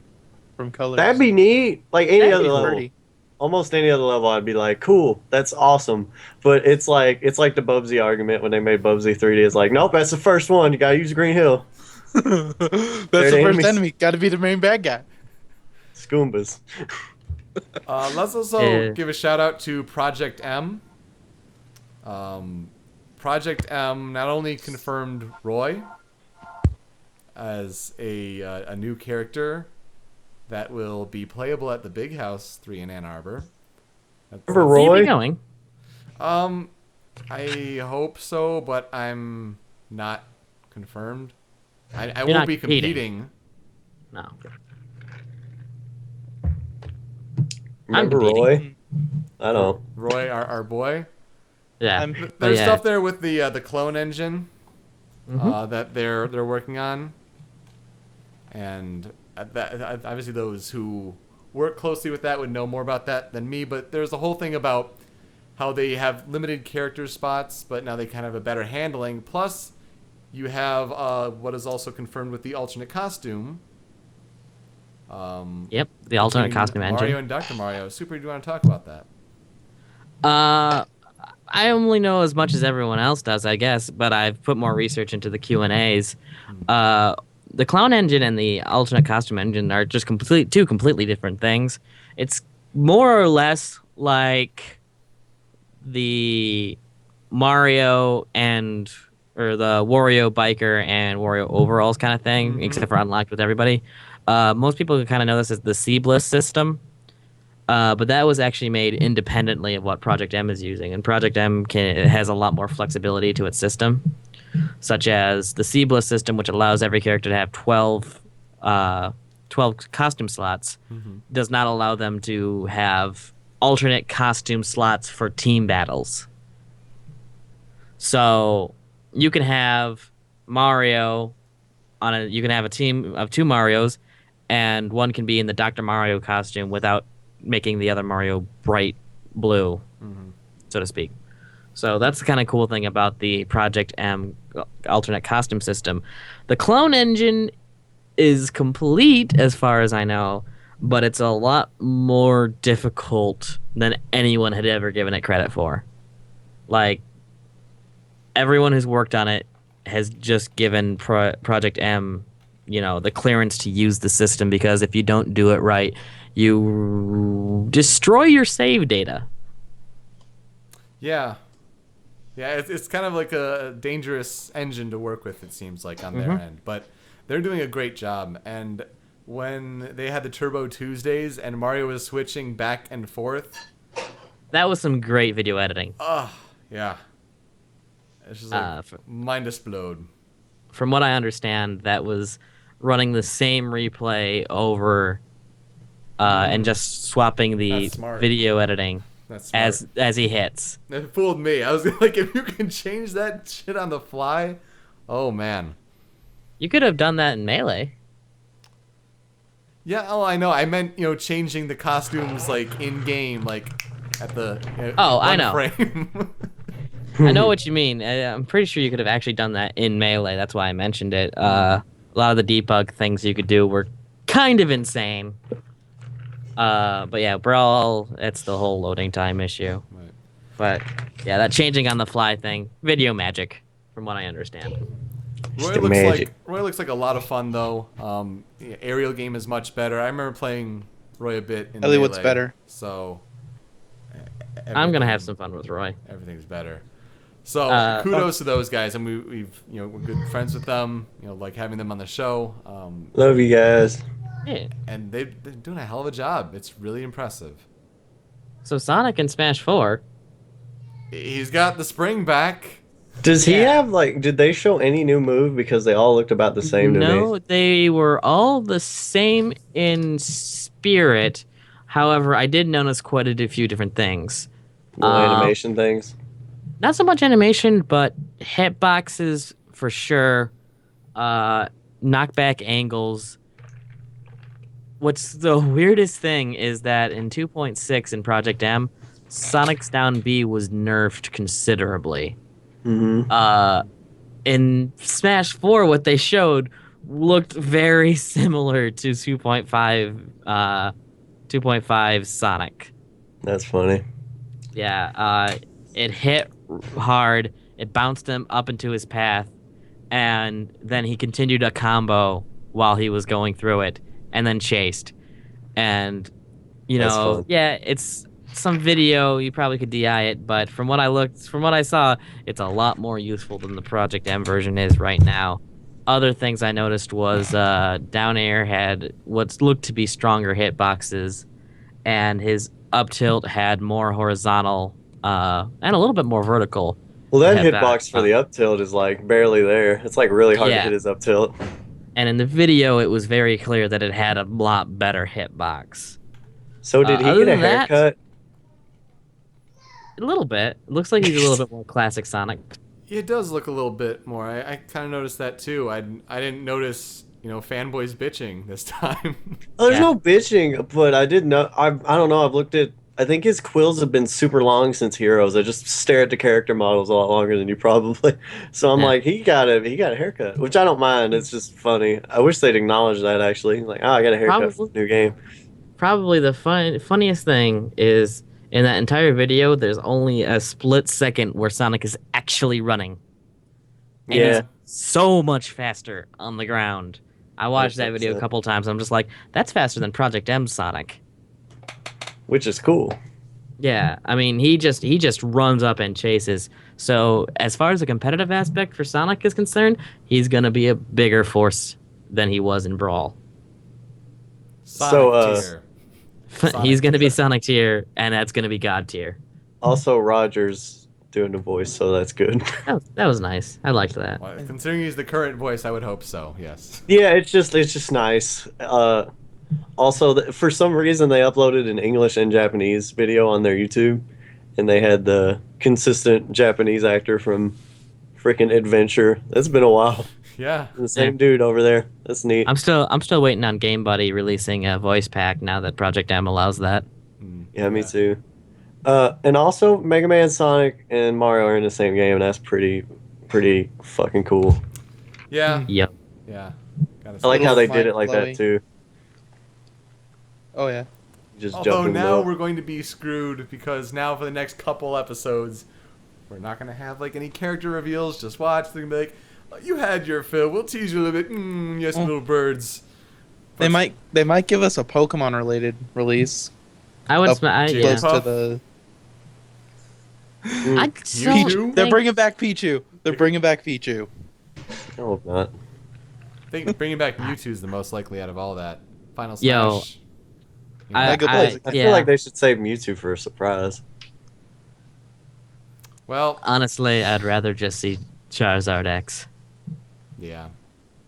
from Colors. that'd be neat. Like any That'd other be level, pretty. almost any other level, I'd be like, cool, that's awesome. But it's like the Bubsy argument when they made Bubsy 3D. It's like, nope, that's the first one. You gotta use Green Hill. That's the They're first enemies. enemy. Got to be the main bad guy. Scoombas. let's also Yeah. give a shout out to Project M. Project M not only confirmed Roy as a new character that will be playable at the Big House 3 in Ann Arbor. Remember Keep Roy? it going. I hope so, but I'm not confirmed. I You're won't not be competing. competing. No. Remember competing. Roy? I know. Roy, our boy. Yeah. I'm- But There's yeah. stuff there with the clone engine Mhm. that they're working on, and that obviously those who work closely with that would know more about that than me. But there's a whole thing about how they have limited character spots, but now they kind of have a better handling. Plus, you have what is also confirmed with the alternate costume. Yep, the alternate between costume Mario engine. and Dr. Mario. Super, do you want to talk about that? I only know as much as everyone else does, I guess, but I've put more research into the Q&As. The clown engine and the alternate costume engine are just two completely different things. It's more or less like the Mario or the Wario biker and Wario overalls kind of thing, Mhm. except for unlocked with everybody. Most people kind of know this as the Seabliss system. But that was actually made independently of what Project M is using, and Project M it has a lot more flexibility to its system, such as the Seabliss system, which allows every character to have 12 costume slots, does not allow them to have alternate costume slots for team battles. So you can have Mario you can have a team of 2 Marios, and one can be in the Dr. Mario costume without making the other Mario bright blue, so to speak. So that's the kind of cool thing about the Project M alternate costume system. The clone engine is complete as far as I know, but it's a lot more difficult than anyone had ever given it credit for. Like, everyone who's worked on it has just given Project M, the clearance to use the system, because if you don't do it right, you destroy your save data. Yeah. Yeah, it's kind of like a dangerous engine to work with, it seems like, on their end. But they're doing a great job. And when they had the Turbo Tuesdays and Mario was switching back and forth, That was some great video editing. yeah. It's just like mind explode. From what I understand, that was running the same replay over and just swapping the That's smart. video editing That's smart. as he hits. It fooled me. I was like, if you can change that shit on the fly, oh man. You could have done that in Melee. Yeah, oh, I know. I meant, changing the costumes, like, in-game, like, at the I one know. frame. I know what you mean. I'm pretty sure you could have actually done that in Melee. That's why I mentioned it. A lot of the debug things you could do were kind of insane. But yeah, Brawl, it's the whole loading time issue. Right. But yeah, that changing on the fly thing, video magic, from what I understand. Roy looks like a lot of fun though. Aerial game is much better. I remember playing Roy a bit in Ellie, Melee. what's better? So I'm gonna have some fun with Roy. Everything's better. So kudos to those guys, and we've we're good friends with them. Like having them on the show. Love you guys. Yeah. And they're doing a hell of a job. It's really impressive. So Sonic in Smash 4. He's got the spring back. Does he have did they show any new move? Because they all looked about the same to me. No, they were all the same in spirit. However, I did notice quite a few different things. Animation things? Not so much animation, but hitboxes for sure. Knockback angles. What's the weirdest thing is that in 2.6 in Project M, Sonic's down B was nerfed considerably. Mm-hmm. In Smash 4, what they showed looked very similar to 2.5 Sonic. That's funny. Yeah, it hit hard, it bounced him up into his path, and then he continued a combo while he was going through it, and then chased. And, yeah, it's some video, you probably could DI it, but from what I saw, it's a lot more useful than the Project M version is right now. Other things I noticed was down air had what looked to be stronger hitboxes, and his up tilt had more horizontal and a little bit more vertical. Well, that hitbox for the up tilt is barely there. It's really hard to hit his up tilt. And in the video, it was very clear that it had a lot better hitbox. So did he get a haircut? A little bit. It looks like he's a little bit more classic Sonic. It does look a little bit more. I kind of noticed that too. I didn't notice, fanboys bitching this time. Oh, there's no bitching, but I did know. I don't know. I've looked at. I think his quills have been super long since Heroes. I just stare at the character models a lot longer than you probably. So I'm like, he got a haircut, which I don't mind. It's just funny. I wish they'd acknowledge that actually. I got a haircut for the new game. Probably the funniest thing is in that entire video, there's only a split second where Sonic is actually running. And he's so much faster on the ground. I watched that video a couple times. I'm just like, that's faster than Project M Sonic. Which is cool. Yeah, I mean, he just runs up and chases. So as far as the competitive aspect for Sonic is concerned, he's gonna be a bigger force than he was in Brawl. Sonic tier. He's gonna be Sonic tier, and that's gonna be God tier. Also, Roger's doing the voice, so that's good. That was nice. I liked that. Well, considering he's the current voice, I would hope so. Yes. Yeah, it's just nice. Also, for some reason, they uploaded an English and Japanese video on their YouTube, and they had the consistent Japanese actor from freaking Adventure. That's been a while. Yeah. The same dude over there. That's neat. I'm still waiting on Game Buddy releasing a voice pack now that Project M allows that. Yeah, me too. And also, Mega Man, Sonic, and Mario are in the same game, and that's pretty fucking cool. Yeah. Yep. Yeah. I like how they did it like that too. Oh yeah. Although now we're going to be screwed because now for the next couple episodes, we're not going to have any character reveals. Just watch. They're going to be like, oh, you had your fill. We'll tease you a little bit. Yes, little birds. They might give us a Pokemon related release. I would. Close to the. They're bringing back Pichu. No, I'm not. I think bringing back Mewtwo is the most likely out of all that. Final Yo, Smash. I feel like they should save Mewtwo for a surprise. Well, honestly, I'd rather just see Charizard X. Yeah.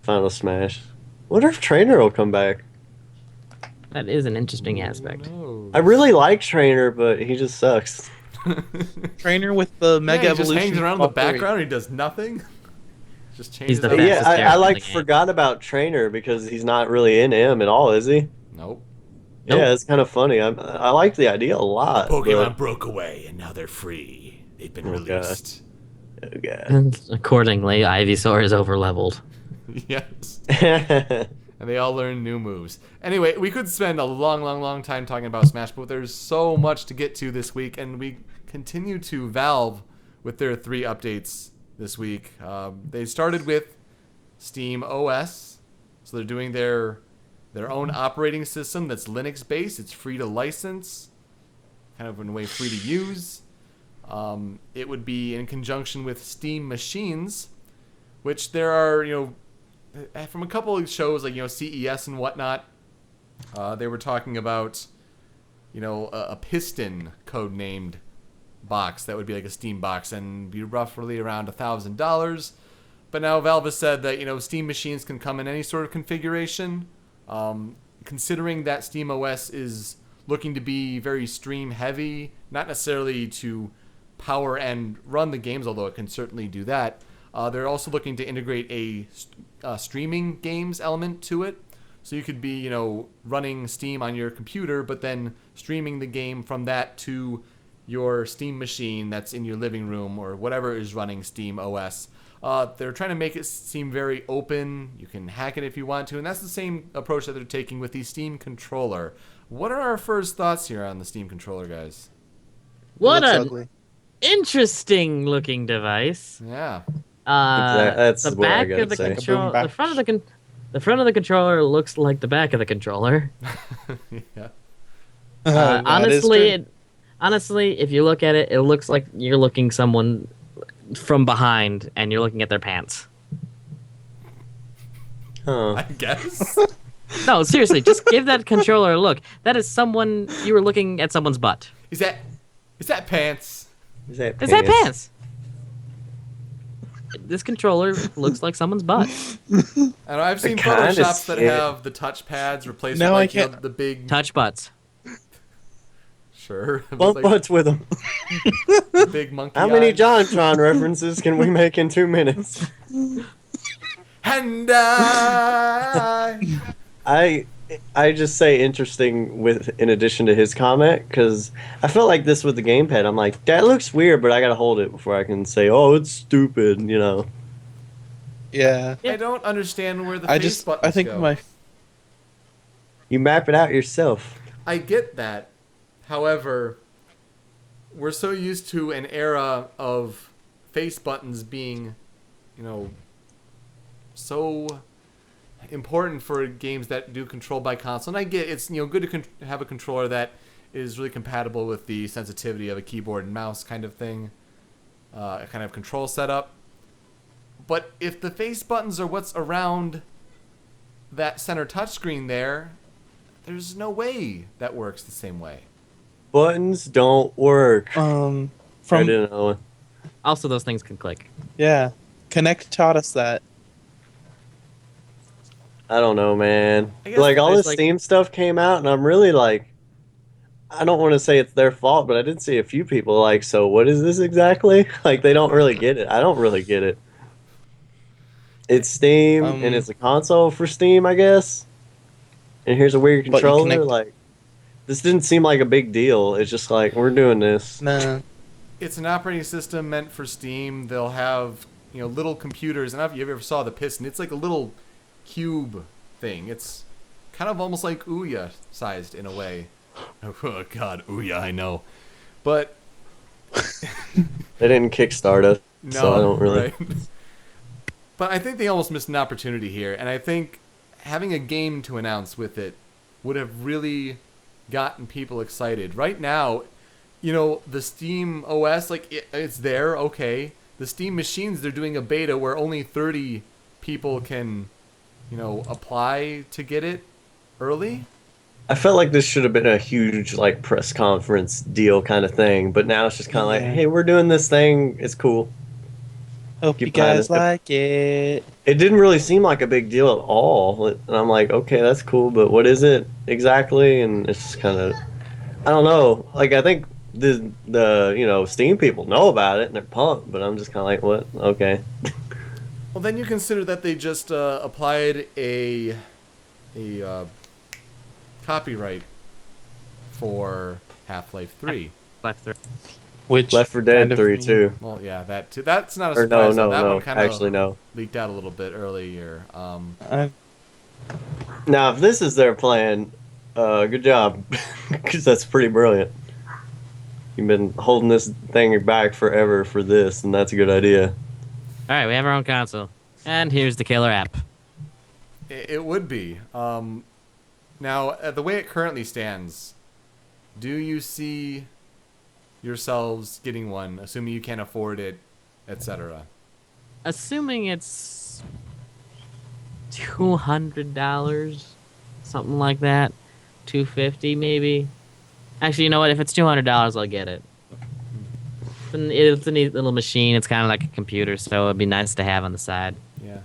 Final Smash. What if Trainer will come back? That is an interesting aspect. I really like Trainer, but he just sucks. Trainer with the Mega he Evolution. Just hangs around in the background. And he does nothing. Just changes. He's the I forgot about Trainer because he's not really in M at all, is he? Nope. Yeah, it's kind of funny. I like the idea a lot. Pokemon broke away, and now they're free. They've been released. Oh, God. And accordingly, Ivysaur is overleveled. Yes. And they all learn new moves. Anyway, we could spend a long time talking about Smash, but there's so much to get to this week, and we continue to Valve with their 3 updates this week. They started with Steam OS, so they're doing their own operating system that's Linux-based. It's free to license, kind of in a way free to use. It would be in conjunction with Steam Machines, which there are, from a couple of shows like CES and whatnot, they were talking about a piston code-named box that would be like a Steam box and be roughly around $1,000. But now Valve has said that Steam Machines can come in any sort of configuration. Considering that Steam OS is looking to be very stream heavy, not necessarily to power and run the games, although it can certainly do that. They're also looking to integrate a streaming games element to it. So you could be, running Steam on your computer, but then streaming the game from that to your Steam machine that's in your living room or whatever is running Steam OS. They're trying to make it seem very open. You can hack it if you want to, and that's the same approach that they're taking with the Steam controller. What are our first thoughts here on the Steam controller, guys? What Looks an ugly. interesting looking device. Yeah. That's the what I back gotta of the say. control, Like a the front of the controller looks like the back of the controller. Yeah. Honestly, if you look at it, it looks like you're looking someone from behind and you're looking at their pants. Huh. I guess. No, seriously, just give that controller a look. That is someone, you were looking at someone's butt. Is that pants? Is that Is that pants? This controller looks like someone's butt. I don't know, I've seen kinda Photoshops that scared. have the touch pads replaced No, with I like can't- the big Touch butts. Bump like, butts with them. big monkey. How many eyes. JonTron references can we make in 2 minutes? And I I just say interesting in addition to his comment, because I felt like this with the gamepad. I'm like, that looks weird, but I gotta hold it before I can say, oh, it's stupid, Yeah. I don't understand where the face buttons I think go. You map it out yourself. I get that. However, we're so used to an era of face buttons being, so important for games that do control by console. And I get it's good to have a controller that is really compatible with the sensitivity of a keyboard and mouse kind of thing, a kind of control setup. But if the face buttons are what's around that center touchscreen there's no way that works the same way. Buttons don't work. I From didn't know. Also, those things can click. yeah, Connect taught us that. I don't know, man. I guess Like, all there's, this like- Steam stuff came out, and I'm really like, I don't want to say it's their fault, but I did see a few people like, so what is this exactly? Like, they don't really get it. I don't really get it. It's Steam, and it's a console for Steam, I guess. And here's a weird But you controller. connect- Like, this didn't seem like a big deal. It's just like, we're doing this. Nah. It's an operating system meant for Steam. They'll have little computers, and if you ever saw the Piston, it's like a little cube thing. It's kind of almost like Ouya sized in a way. Oh God, Ouya, I know, but They didn't kickstart us, no, so I don't really. right? But I think they almost missed an opportunity here, and I think having a game to announce with it would have really gotten people excited. Right now, the Steam OS, it's there, okay. The Steam machines, they're doing a beta where only 30 people can, apply to get it early. I felt like this should have been a huge like press conference deal kind of thing, but now it's just kind of like, Yeah. hey, we're doing this thing. It's cool. Hope You you guys kinda- like it. It didn't really seem like a big deal at all, and I'm like, okay, that's cool, but what is it exactly? And it's just kind of, I don't know. Like, I think the Steam people know about it and they're pumped, but I'm just kind of like, what? Okay. Well, then you consider that they just applied a kind copyright for Half-Life 3. Left 3. Which Left 4 Dead kind of 3 mean- too. Well, yeah, that too. That's not a Or surprise. no, though. That one kind of actually no. leaked out a little bit earlier. Now, if this is their plan, good job, because that's pretty brilliant. You've been holding this thing back forever for this, and that's a good idea. All right, we have our own console, and here's the killer app. It would be. Now, the way it currently stands, do you see yourselves getting one, assuming you can't afford it, etc.? Assuming it's $200, something like that, $250 maybe. Actually, you know what? If it's $200, I'll get it. It's a neat little machine. It's kind of like a computer, so it'd be nice to have on the side. Yeah.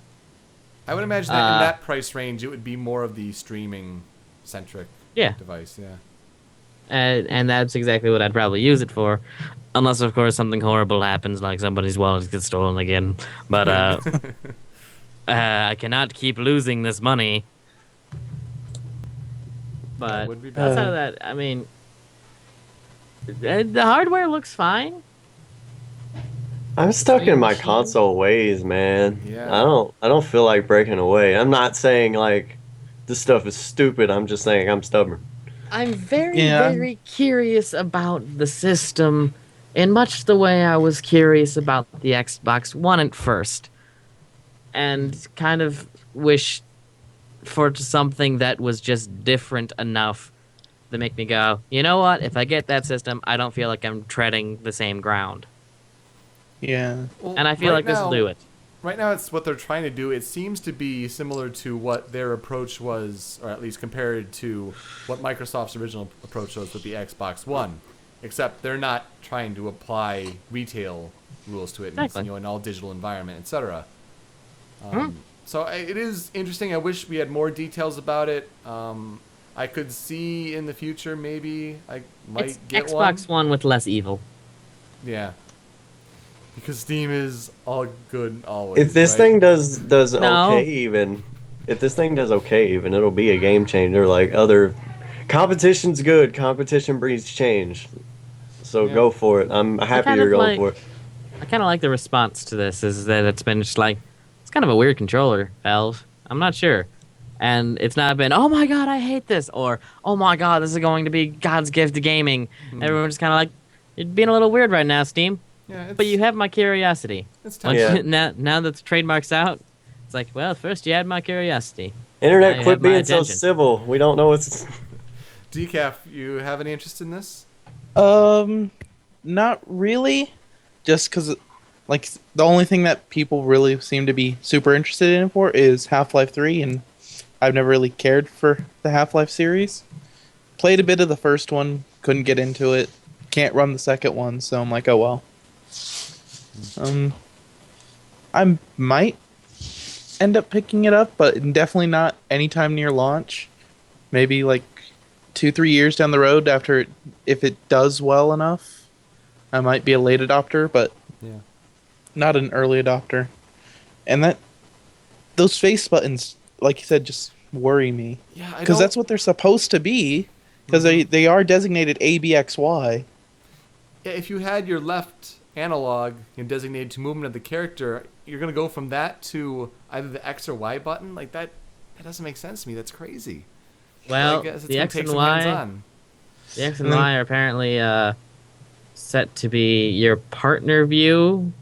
I would imagine that in that price range, it would be more of the streaming-centric device. Yeah. And that's exactly what I'd probably use it for, unless of course something horrible happens, like somebody's wallet gets stolen again. But I cannot keep losing this money. But would be bad. outside of that, I mean, the hardware looks fine. I'm stuck Stream in my machine? console ways, man. Yeah. I don't feel like breaking away. I'm not saying like this stuff is stupid. I'm just saying I'm stubborn. I'm very curious about the system, in much the way I was curious about the Xbox One at first, and kind of wish for something that was just different enough to make me go, you know what? If I get that system, I don't feel like I'm treading the same ground, Yeah. Well, and I feel like this will do it. Right now, it's what they're trying to do. It seems to be similar to what their approach was, or at least compared to what Microsoft's original approach was with the Xbox One. Except they're not trying to apply retail rules to it, Exactly. in an all-digital environment, etc. So it is interesting. I wish we had more details about it. I could see in the future maybe I might It's get Xbox one. One with less evil. Yeah. Because Steam is all good always. If this right? thing does No. okay, even if this thing does okay, even it'll be a game changer. Like other competition's good. Competition breeds change. So Yeah. go for it. I'm happy kind you're of going like- for it. I kind of like the response to this, is that it's been just like, it's kind of a weird controller, Valve. I'm not sure. And it's not been, oh my god, I hate this, or oh my god, this is going to be God's gift to gaming. Everyone's just kind of like, you're being a little weird right now, Steam. Yeah, it's, But you have my curiosity. it's Once time. Yeah. now that the trademark's out, it's like, well, first you had my curiosity. Now Internet, you quit have my being so attention. civil. We don't know what's. Decaf, you have any interest in this? Not really. Just because, like, the only thing that people really seem to be super interested in for is Half-Life 3, and I've never really cared for the Half-Life series. Played a bit of the first one, couldn't get into it. Can't run the second one, so I'm like, oh well. I might end up picking it up, but definitely not anytime near launch. Maybe like 2-3 years down the road after it, if it does well enough. I might be a late adopter, but Yeah. not an early adopter. And those face buttons, like you said, just worry me. Yeah, Because that's what they're supposed to be. Because they are designated ABXY. Yeah, if you had your left analog designated to movement of the character, you're gonna go from that to either the X or Y button. Like that doesn't make sense to me. That's crazy. Well, I guess it's the gonna X take and some Y, hands-on. the X and Y are apparently set to be your partner view.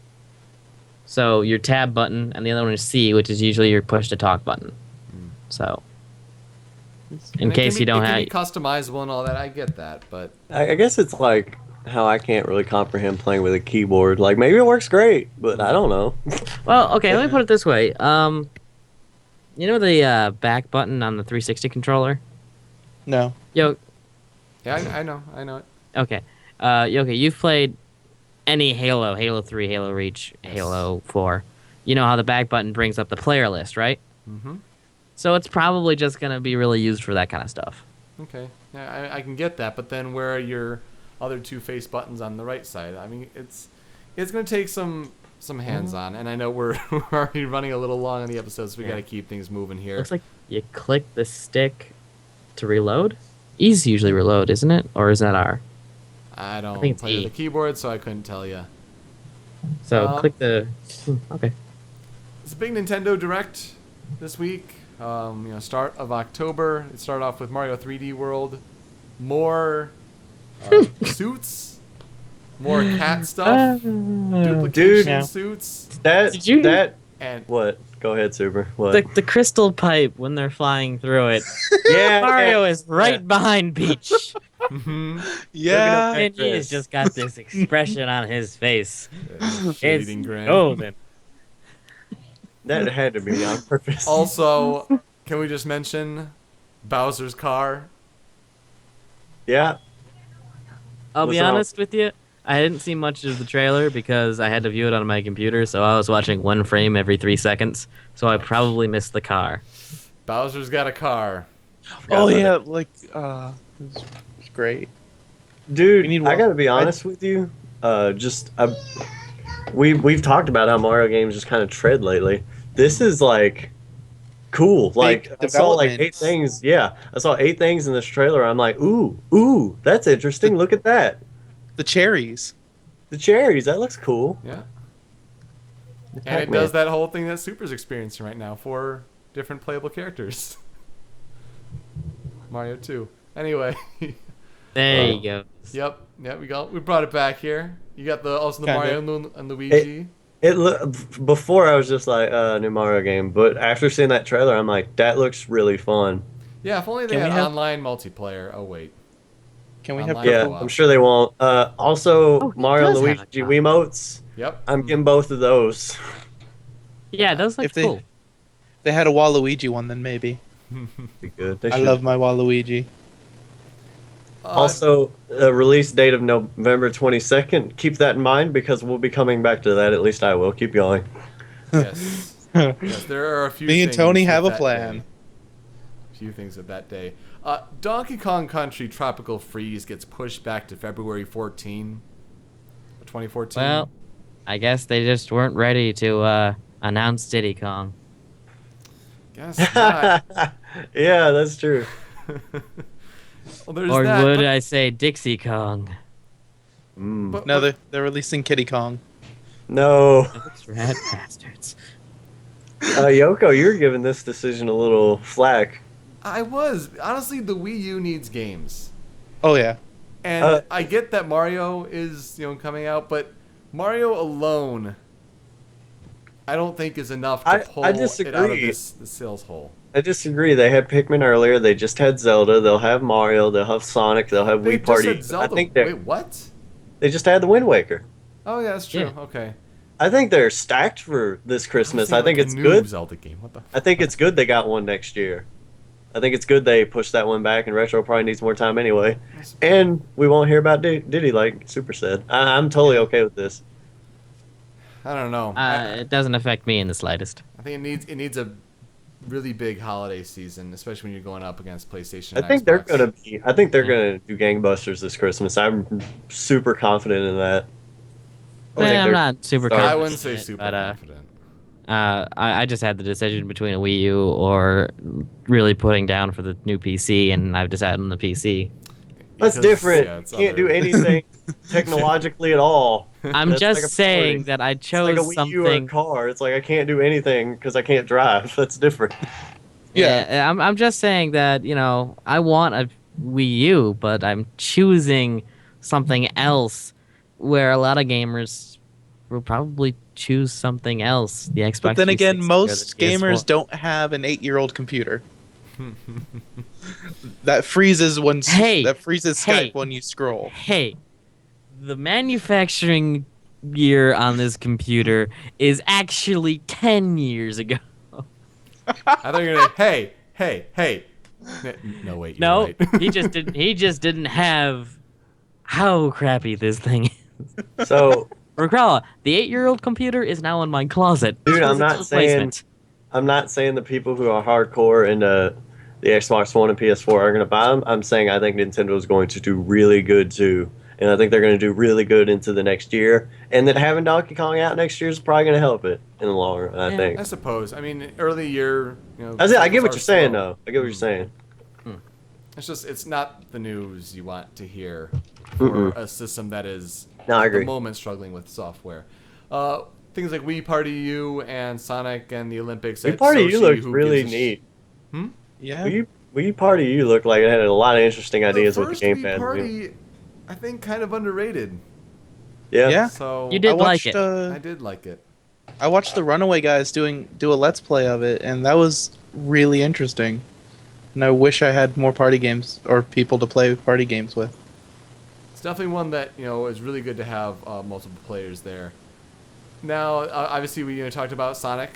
So your tab button, and the other one is C, which is usually your push to talk button. So, in And it case can you don't it have, can be customizable and all that. I get that, but I guess it's like how I can't really comprehend playing with a keyboard. Like maybe it works great, but I don't know. well, okay, let me put it this way. You know the back button on the 360 controller? No. Yo, yeah, I know it. okay. Okay, you've played any Halo, Halo 3, Halo Reach, Yes. Halo 4. You know how the back button brings up the player list, right? Mm-hmm. So it's probably just going to be really used for that kind of stuff. Okay, yeah, I can get that, but then where are your other two face buttons on the right side? I mean, it's gonna take some hands-on, and I know we're already running a little long on the episode, so we Yeah. gotta keep things moving here. Looks like you click the stick to reload. E's usually reload, isn't it? Or is that R? I don't think it's play E. with the keyboard, so I couldn't tell you. So click the. Okay. It's a big Nintendo Direct this week. Start of October. It started off with Mario 3D World. More suits. More cat stuff. Duplication suits. Did you- And What? Go ahead, Super. What? The crystal pipe when they're flying through it. Yeah, Mario is right behind Peach. Yeah. And he's just got this expression on his face. shading grin. Golden. That had to be on purpose. Also, can we just mention Bowser's car? Yeah. I'll What's be wrong? honest with you. I didn't see much of the trailer because I had to view it on my computer, so I was watching one frame every 3 seconds. So I probably missed the car. Bowser's got a car. Oh about yeah, it. like it's great. Dude, We need I one. gotta be honest with you. We've talked about how Mario games just kind of tread lately. This is like cool. Like I saw like 8 development. things. Yeah, I saw 8 things in this trailer. I'm like, ooh, that's interesting. Look at that. The cherries. The cherries. That looks cool. Yeah. The And it Pac-Man. does that whole thing that Super's experiencing right now. 4 different playable characters. Mario 2. Anyway. There you go. Yep. We brought it back here. You got the Kinda. Mario and Luigi. Before I was just like new Mario game, but after seeing that trailer, I'm like, that looks really fun. Yeah, if only they Can we had have- online multiplayer. Oh wait. Can we have Online Yeah, co-op. I'm sure they won't. Also, Oh, he Mario and does have a Luigi cop. Wiimotes. Yep. I'm getting both of those. Yeah, those look If they- cool. they had a Waluigi one, then maybe. Be good. They I should. love my Waluigi. Also, release date of November 22nd. Keep that in mind because we'll be coming back to that. At least I will. Keep going. Yes. Yes, there are a few. Me and things Tony with have a that plan. day. A few things of that day. Donkey Kong Country Tropical Freeze gets pushed back to February 14, 2014. Well, I guess they just weren't ready to announce Diddy Kong. Guess not. Yeah, that's true. Well, there's Or that. would but- I say Dixie Kong? but- No, they're releasing Kitty Kong. No. Those rat bastards. Yoko, you're giving this decision a little flack. I was honestly the Wii U needs games, Oh yeah. and I get that Mario is coming out, but Mario alone, I don't think is enough to I pull it out of disagree. this sales hole. I disagree. They had Pikmin earlier. They just had Zelda. They'll have Mario. They'll have Sonic. They'll have They Wii Party. just said Zelda. I think Wait, what? they just had the Wind Waker. Oh yeah, that's true. Yeah. Okay. I think they're stacked for this Christmas. Seemed I think like it's a noob good. Zelda game. What the? I think it's good they got one next year. I think it's good they pushed that one back, and Retro probably needs more time anyway. And we won't hear about Diddy like Super said. I'm totally okay with this. I don't know. It doesn't affect me in the slightest. I think it needs a really big holiday season, especially when you're going up against PlayStation. I and think they're Xbox. gonna do gangbusters this Christmas. I'm super confident in that. I think I'm they're- not super Sorry. confident. I wouldn't say in it, super but, confident. I just had the decision between a Wii U or really putting down for the new PC, and I've decided on the PC. That's Because, different. yeah, it's You can't do other- anything technologically at all. I'm That's just like a saying Ford. that I It's like chose a Wii U or a something. car. It's like I can't do anything because I can't drive. That's different. Yeah, I'm just saying that I want a Wii U, but I'm choosing something else, where a lot of gamers will probably choose something else. The Xbox. But then again, 360 or most the gamers PS4. don't have an 8-year-old computer. That freezes when Hey, that freezes hey. Skype when you scroll. Hey, the manufacturing year on this computer is actually 10 years ago. I thought you were gonna. Hey. No, wait. You're No, right. he just didn't have how crappy this thing is. So, Recall, the 8-year-old computer is now in my closet. Dude, This I'm was not its saying- replacement. I'm not saying the people who are hardcore into the Xbox One and PS4 are going to buy them. I'm saying I think Nintendo is going to do really good too. And I think they're going to do really good into the next year. And that having Donkey Kong out next year is probably going to help it in the long run, I Yeah. think. I suppose. I mean, early year. I get what are you're saying, slow. though. I get what you're saying. it's not the news you want to hear for a system that is No, I at agree. the moment struggling with software. Things like Wii Party U and Sonic and the Olympics. Wii at Party U Sochi, looked who really gives a neat. Yeah. Wii Party U looked like it had a lot of interesting The ideas with the first Wii gamepad. Party, I think, kind of underrated. Yeah. So You did I like watched, it. I did like it. I watched the Runaway guys do a Let's Play of it, and that was really interesting. And I wish I had more party games or people to play party games with. It's definitely one that is really good to have multiple players there. Now, obviously, we talked about Sonic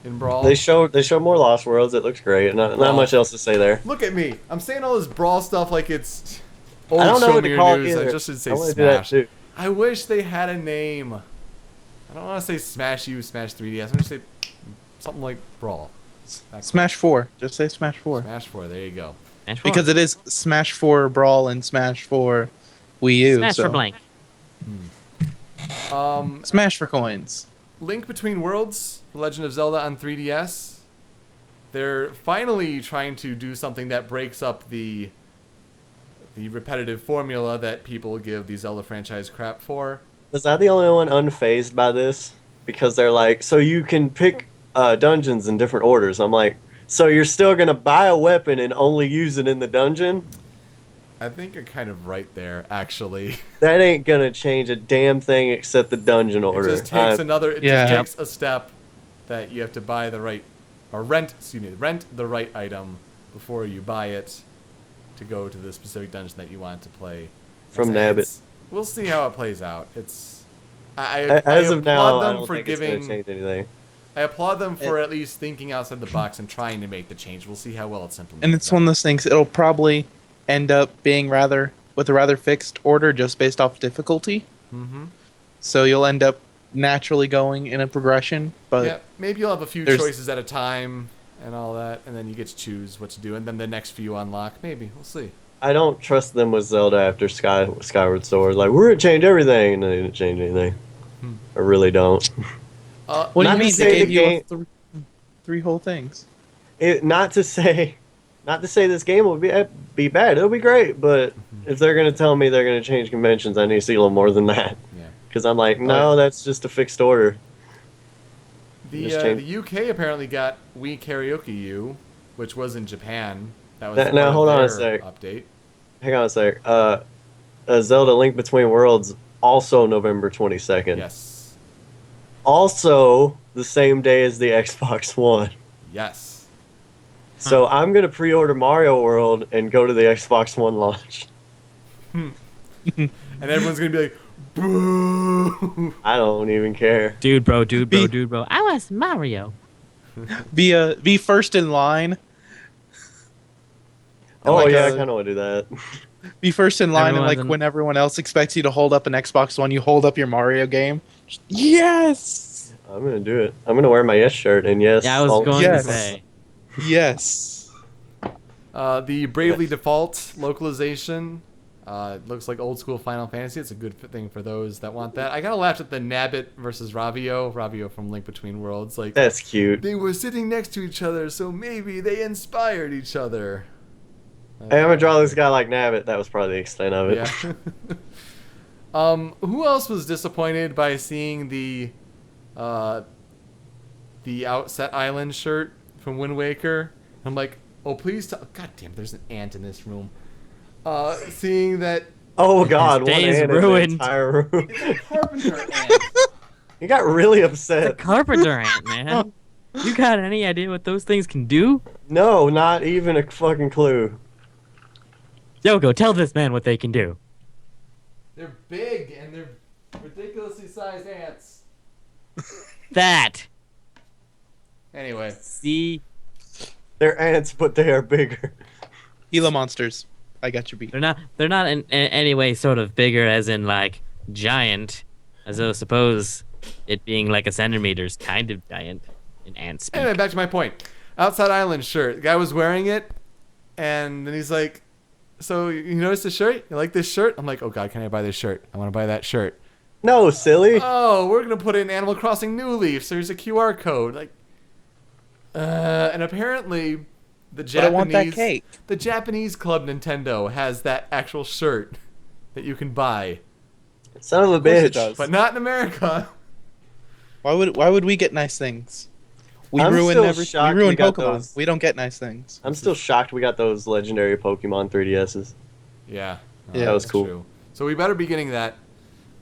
in Brawl. They showed more Lost Worlds. It looks great. Not much else to say there. Look at me. I'm saying all this Brawl stuff like it's old I don't know show what me to your call it news. I either. just should say I wanna do that Smash. too. I wish they had a name. I don't want to say Smash U, Smash 3DS. I'm going to say something like Brawl. Smash 4. Just say Smash 4. Smash 4. There you go. Smash 4. Because it is Smash 4 Brawl and Smash 4 Wii U. Smash so. for blank. Smash for coins. Link Between Worlds, The Legend of Zelda on 3DS. They're finally trying to do something that breaks up the repetitive formula that people give the Zelda franchise crap for. Was I the only one unfazed by this? Because they're like, so you can pick dungeons in different orders. I'm like, so you're still gonna buy a weapon and only use it in the dungeon? I think you're kind of right there, actually. That ain't gonna change a damn thing except the dungeon order. It just takes it Yeah. just takes a step that you have to buy the right, or rent the right item before you buy it to go to the specific dungeon that you want to play. From Nabbit. We'll see how it plays out. It's I As of now, applaud I them don't for think it's gonna giving. change anything. I applaud them for at least thinking outside the box and trying to make the change. We'll see how well it's implemented. And it's one of those things, it'll probably end up being with a rather fixed order just based off difficulty. Mm-hmm. So you'll end up naturally going in a progression. But Yeah, maybe you'll have a few there's- choices at a time and all that, and then you get to choose what to do, and then the next few unlock. Maybe we'll see. I don't trust them with Zelda after Skyward Sword. Like, we're gonna change everything, and they didn't change anything. I really don't. what do Not you to mean? say They gave the you game- three whole things. Not to say this game will be bad. It'll be great, but if they're gonna tell me they're gonna change conventions, I need to see a little more than that. Yeah. Because I'm like, no, that's just a fixed order. Just change- The UK apparently got Wii Karaoke U, which was in Japan. That was Now, part of hold on a their sec. update. Hang on a sec. Zelda Link Between Worlds, also November 22nd. Yes. Also the same day as the Xbox One. Yes. So I'm gonna pre-order Mario World and go to the Xbox One launch. And everyone's gonna be like, boo. I don't even care. Dude, bro. I was Mario. Be first in line. Oh Like yeah, a- I kind of want to do that. Be first in line, and Everyone's like in- when everyone else expects you to hold up an Xbox One, you hold up your Mario game. Yes. I'm gonna do it. I'm gonna wear my yes shirt and yes. Yeah, I was all- going Yes. to say. Yes. The Bravely Default localization looks like old school Final Fantasy. It's a good thing for those that want that. I kind of laughed at the Nabbit versus Ravio from Link Between Worlds. Like, That's cute. they were sitting next to each other, so maybe they inspired each other. Hey, I'm gonna draw this guy like Nabbit. That was probably the extent of it. Yeah. Who else was disappointed by seeing the Outset Island shirt from Wind Waker? I'm like, oh please, God damn, there's an ant in this room. Seeing that Oh God, one day's ant in the ruined. entire room. it's a carpenter ant. He got really The upset. carpenter ant, man. You got any idea what those things can do? No, not even a fucking clue. Yoko, tell this man what they can do. They're big and they're ridiculously sized ants. That. Anyway, See? They're ants, but they are bigger. Gila monsters. I got your beat. They're not in any way sort of bigger as in like giant, as though suppose it being like a centimeter's kind of giant in ant speak. anyway, back to my point. Outside Island shirt. The guy was wearing it, and then he's like, "So you noticed the shirt? You like this shirt?" I'm like, "Oh God, can I buy this shirt? I want to buy that shirt." No, silly. Oh, we're gonna put in Animal Crossing New Leaf. So there's a QR code. Like, and apparently, The Japanese, But I want that cake. The Japanese Club Nintendo has that actual shirt that you can buy. Son of a Of course it bitch. does. But not in America. Why would we get nice things? We I'm ruin still everything. shocked We ruin we got Pokemon. those. We don't get nice things. I'm still shocked we got those legendary Pokemon 3DSs. Yeah. Yeah, that was that's cool. True. So we better be getting that.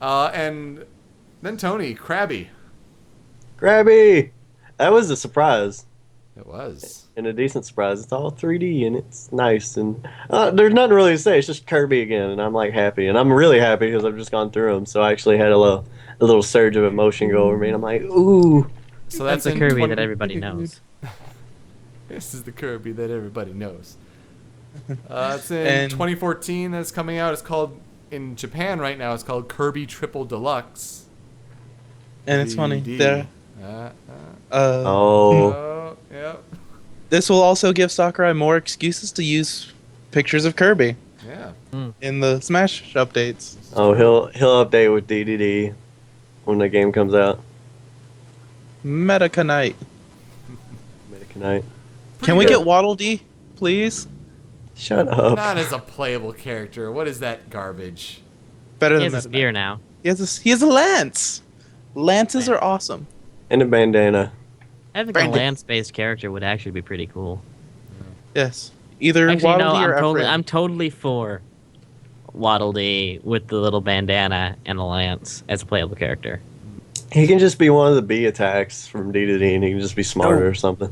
And then Tony, Krabby. Krabby! That was a surprise. It was. And a decent surprise. It's all 3D and it's nice. And there's nothing really to say. It's just Kirby again. And I'm like happy. And I'm really happy because I've just gone through them. So I actually had a little surge of emotion go over me. And I'm like, ooh. So That's that's the in Kirby 20 that everybody knows. This is the Kirby that everybody knows. It's in And- 2014 that's coming out. It's called, in Japan right now, it's called Kirby Triple Deluxe. And it's funny. 3D. The, Oh. Oh, yep. This will also give Sakurai more excuses to use pictures of Kirby Yeah. in the Smash updates. Oh, he'll update with DDD when the game comes out. Metacanite. Metacanite. Can we good. get Waddle Dee, please? Shut up. Not as a playable character. What is that garbage? Better He than has a Meta spear Knight. now. He has a lance. Lances are awesome. And a bandana. I think a Brandon. lance-based character would actually be pretty cool. Yes. Either Actually, Waddle no, Dee or I'm Ephraim. totally for Waddle Dee with the little bandana and a lance as a playable character. He can just be one of the B attacks from DDD and he can just be smarter No. or something.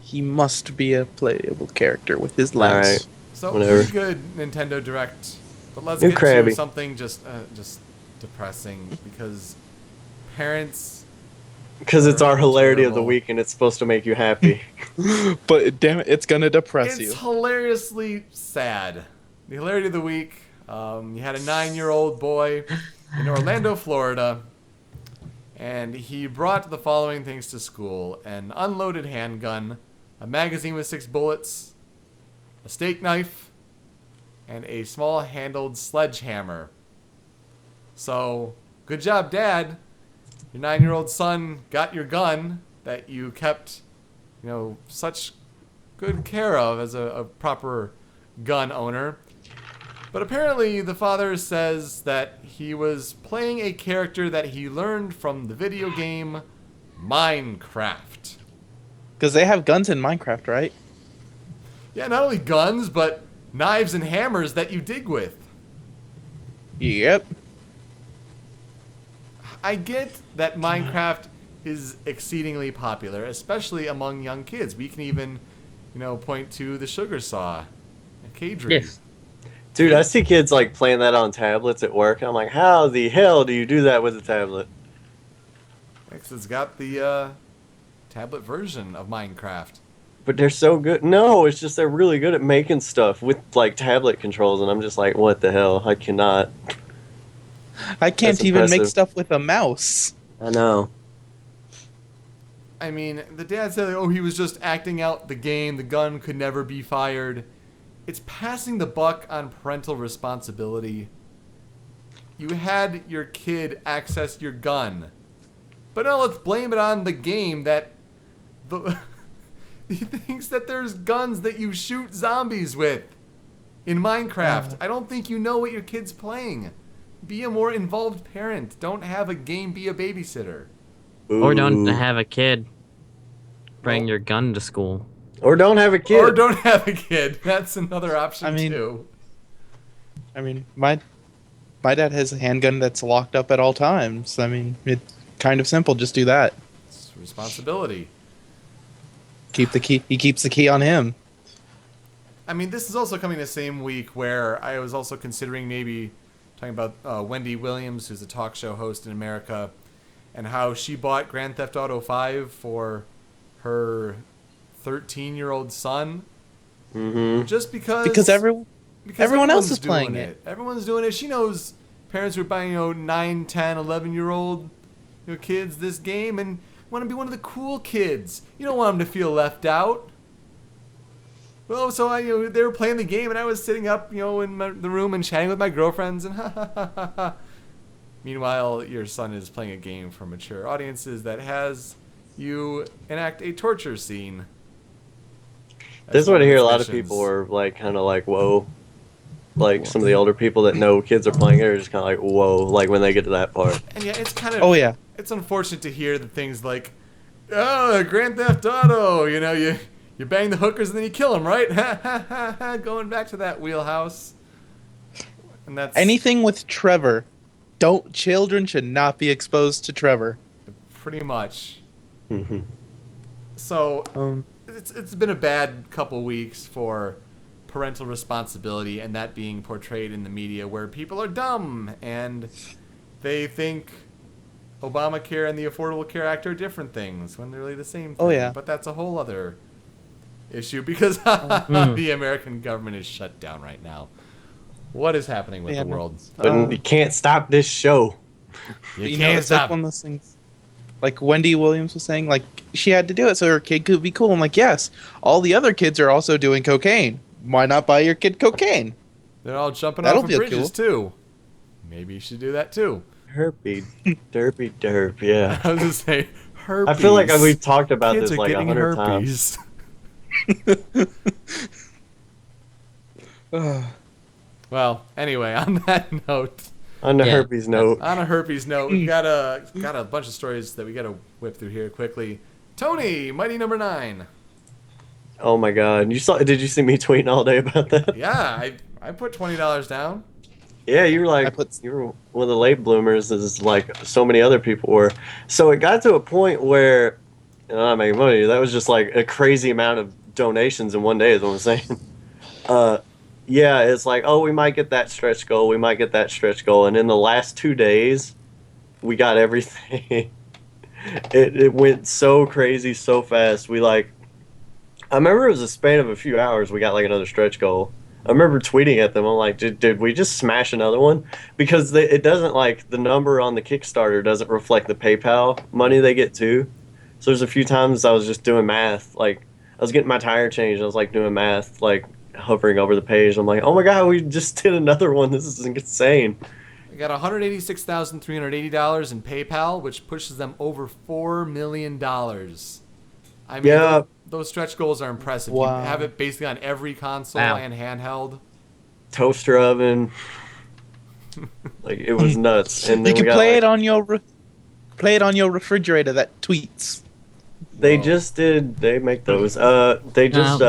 He must be a playable character with his All lance. right. So Whatever. pretty good Nintendo Direct. But let's New get Krabby. to something just depressing because parents. Because it's our hilarity of the Terrible. week and it's supposed to make you happy. But damn it, it's gonna depress It's you. hilariously sad. The hilarity of the week. You had a 9-year-old boy in Orlando, Florida, and he brought the following things to school: an unloaded handgun, a magazine with 6 bullets, a steak knife, and a small-handled sledgehammer. So, good job, Dad. Your 9-year-old son got your gun that you kept, such good care of as a proper gun owner. But apparently the father says that he was playing a character that he learned from the video game Minecraft. Because they have guns in Minecraft, right? Yeah, not only guns, but knives and hammers that you dig with. Yep. I get that Minecraft is exceedingly popular, especially among young kids. We can even, point to the Sugar Saw, Cadre. Yes. Dude, I see kids like playing that on tablets at work. I'm like, how the hell do you do that with a tablet? Because it's got the tablet version of Minecraft. But they're so good. No, it's just they're really good at making stuff with like tablet controls, and I'm just like, what the hell? I cannot. I can't That's even make impressive. stuff with a mouse. I know. I mean, the dad said, oh, he was just acting out the game. The gun could never be fired. It's passing the buck on parental responsibility. You had your kid access your gun. But now let's blame it on the game that he thinks that there's guns that you shoot zombies with in Minecraft. I don't think you know what your kid's playing. Be a more involved parent. Don't have a game be a babysitter. Or don't Ooh. have a kid bring your gun to school. Or don't have a kid. Or don't have a kid. That's another option I mean- too. I mean, my dad has a handgun that's locked up at all times. I mean, it's kind of simple. Just do that. It's responsibility. Keep the key. He keeps the key on him. I mean, this is also coming the same week where I was also considering maybe talking about Wendy Williams, who's a talk show host in America, and how she bought Grand Theft Auto 5 for her 13-year-old son Mm-hmm. just because Everyone else everyone's is playing doing it. Everyone's doing it. She knows parents who are buying 9, 10, 11-year-old kids this game and want to be one of the cool kids. You don't want them to feel left out. Well, so they were playing the game, and I was sitting up, in the room and chatting with my girlfriends, and ha ha ha ha ha. Meanwhile, your son is playing a game for mature audiences that has you enact a torture scene. That's one what I of hear. A its lot of missions. people are like, kind of like, whoa. Like some of the older people that know kids are playing it are just kind of like, whoa. Like when they get to that part. And yeah, it's kind of. Oh yeah. It's unfortunate to hear that things like, oh, Grand Theft Auto. You know, you bang the hookers and then you kill them, right? Going back to that wheelhouse. And that's Anything with Trevor, children should not be exposed to Trevor. pretty much. Hmm. So it's been a bad couple weeks for parental responsibility and that being portrayed in the media where people are dumb and they think Obamacare and the Affordable Care Act are different things when they're really the same thing. Oh, yeah. But that's a whole other issue because the American government is shut down right now. What is happening with the world? But you can't stop this show. You know, can't it's like stop. one of those things. Like Wendy Williams was saying, like she had to do it so her kid could be cool. I'm like, yes, all the other kids are also doing cocaine. Why not buy your kid cocaine? They're all jumping That'll off of feel bridges cool. too. Maybe you should do that too. Herpy, derpy, derp. Yeah. I was just saying, herpes. I feel like we've talked about Kids this are like getting 100 times. herpes. Well, anyway, on that note, On the herpes note, on a herpes note, we got a bunch of stories that we got to whip through here quickly. Tony, Mighty Number 9. oh my god, Did you see me tweeting all day about that? Yeah, I put $20 down. Yeah, you were like, you were one of the late bloomers, as like so many other people were. So it got to a point where, I'm not making money. That was just like a crazy amount of donations in one day, is what I'm saying. Yeah, it's like, oh, we might get that stretch goal, we might get that stretch goal, and in the last 2 days, we got everything. It went so crazy, so fast. I remember it was a span of a few hours. We got like another stretch goal. I remember tweeting at them. I'm like, did we just smash another one? Because it doesn't, like, the number on the Kickstarter doesn't reflect the PayPal money they get too. So there's a few times I was just doing math. Like, I was getting my tire changed. I was like doing math, like hovering over the page. I'm like, oh my god, we just did another one. This is insane. We got $186,380 in PayPal, which pushes them over $4 million. I mean, Yeah. those stretch goals are impressive. Wow. You have it basically on every console Wow. and handheld. Toaster oven. Like, it was nuts. And You then can we got, play like, it on your refrigerator that tweets. They Whoa. just did. They make those. They just.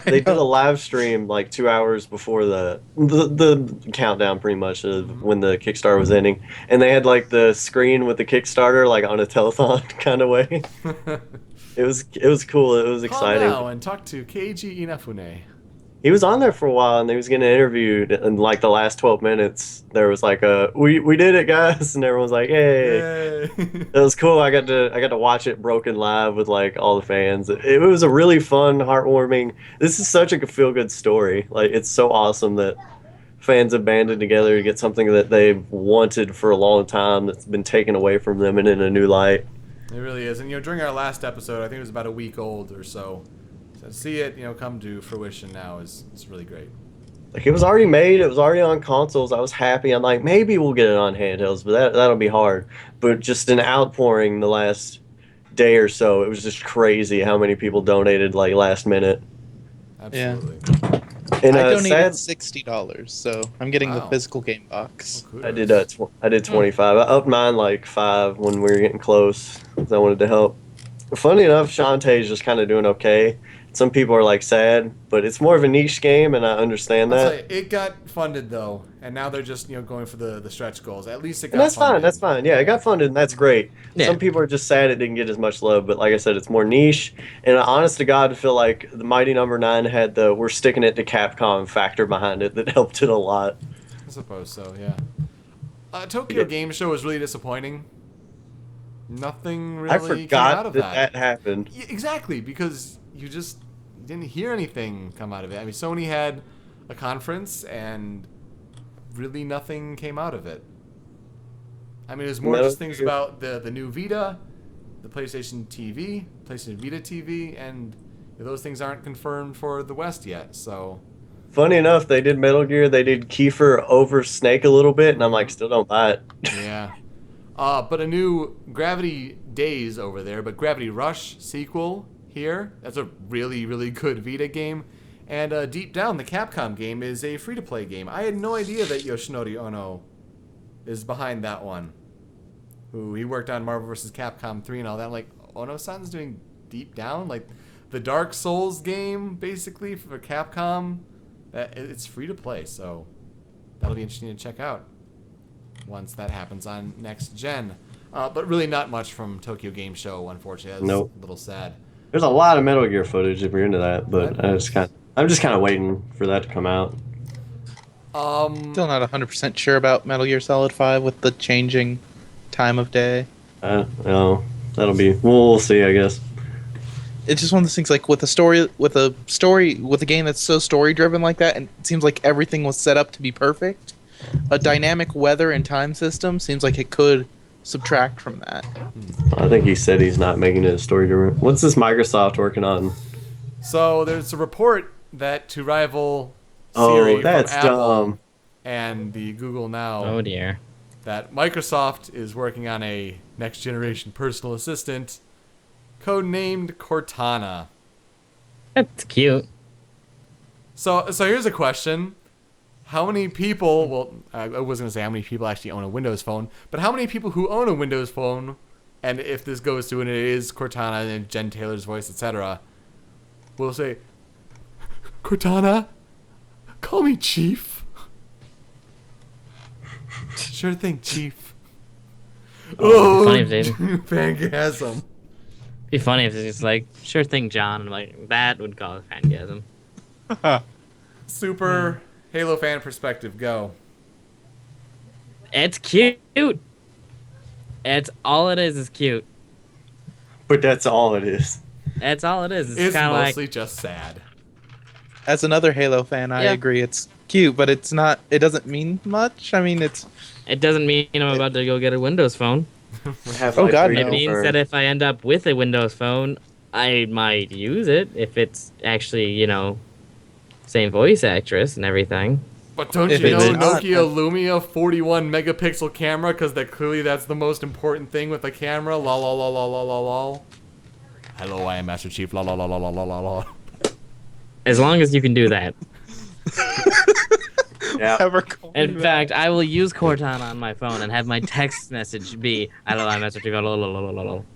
They did a live stream like 2 hours before the countdown, pretty much, of when the Kickstarter was ending, and they had like the screen with the Kickstarter like on a telethon kind of way. It was cool. It was Call exciting. now and talk to Keiji Inafune. He was on there for a while, and he was getting interviewed. And like the last 12 minutes, there was like we did it, guys, and everyone was like, hey. Yay. It was cool. I got to watch it broken live with like all the fans. It was a really fun, heartwarming. This is such a feel good story. Like, it's so awesome that fans have banded together to get something that they've wanted for a long time that's been taken away from them and in a new light. It really is. And, during our last episode, I think it was about a week old or so. So to see it, come to fruition now is really great. Like, it was already made. It was already on consoles. I was happy. I'm like, maybe we'll get it on handhelds, but that'll be hard. But just an outpouring the last day or so, it was just crazy how many people donated like last minute. Absolutely. And I donated sad, $60, so I'm getting the Wow. physical game box. Oh, I kudos. did. I did 25. I upped mine like 5 when we were getting close, 'cause I wanted to help. Funny enough, Shantae's just kind of doing okay. Some people are like sad, but it's more of a niche game, and I understand I'll that. tell you, it got funded though, and now they're just going for the stretch goals. At least it got And that's fine. funded. That's fine. Yeah, it got funded, and that's great. Yeah. Some people are just sad it didn't get as much love, but like I said, it's more niche. And honest to God, I feel like the Mighty Number 9 had the "we're sticking it to Capcom" factor behind it that helped it a lot. I suppose so. Yeah. Tokyo Game Show was really disappointing. Nothing really I came out forgot of that happened. Yeah, exactly, because you didn't hear anything come out of it. I mean, Sony had a conference, and really nothing came out of it. I mean, it was more Metal just things Gear. about the new Vita, the PlayStation TV, PlayStation Vita TV, and those things aren't confirmed for the West yet. So, Funny enough, they did Metal Gear. They did Kiefer over Snake a little bit, and I'm like, still don't buy it. yeah. But a new Gravity Days over there, but Gravity Rush sequel here. That's a really, really good Vita game. And Deep Down, the Capcom game, is a free-to-play game. I had no idea that Yoshinori Ono is behind that one. He worked on Marvel vs. Capcom 3 and all that. I'm like, Ono-san's doing Deep Down? Like, the Dark Souls game, basically, for Capcom. It's free-to-play, so that'll be interesting to check out once that happens on next gen. But really not much from Tokyo Game Show, unfortunately. That's a little sad. There's a lot of Metal Gear footage if you're into that, but I'm just kind of waiting for that to come out. Still not 100% sure about Metal Gear Solid 5 with the changing time of day. No, we'll see, I guess. It's just one of those things, like with a game that's so story driven like that, and it seems like everything was set up to be perfect. A dynamic weather and time system seems like it could subtract from that. I think he said he's not making it a story driven. What's this Microsoft working on? So there's a report that to rival Siri from Apple and the Google Now. Oh dear. That Microsoft is working on a next generation personal assistant codenamed Cortana. That's cute. So here's a question. How many people, well, I wasn't going to say how many people actually own a Windows phone, but how many people who own a Windows phone, and if this goes to and it is Cortana and Jen Taylor's voice, etc., will say, Cortana, call me Chief. Sure thing, Chief. Oh, funny if they, Fangasm. be funny if it's just like, sure thing, John. Like, that would cause fangasm. Super Halo fan perspective, go. It's cute. It's all it is cute. But that's all it is. That's all it is. It's kind of mostly like, just sad. As another Halo fan, I agree. It's cute, but it's not. It doesn't mean much. I mean, it doesn't mean I'm about to go get a Windows phone. Oh God, no. It means that if I end up with a Windows phone, I might use it if it's actually, same voice actress and everything. But don't you know Nokia Lumia 41 megapixel camera? Because clearly that's the most important thing with a camera. Lol, lol, lol, lol, lol, lol, lol. Hello, I am Master Chief. Lol, lol, lol, lol, lol, lol, lol. As long as you can do that. Yeah. In fact, I will use Cortana on my phone and have my text message be, hello, I'm Master Chief. Lol, lol, lol, lol, lol.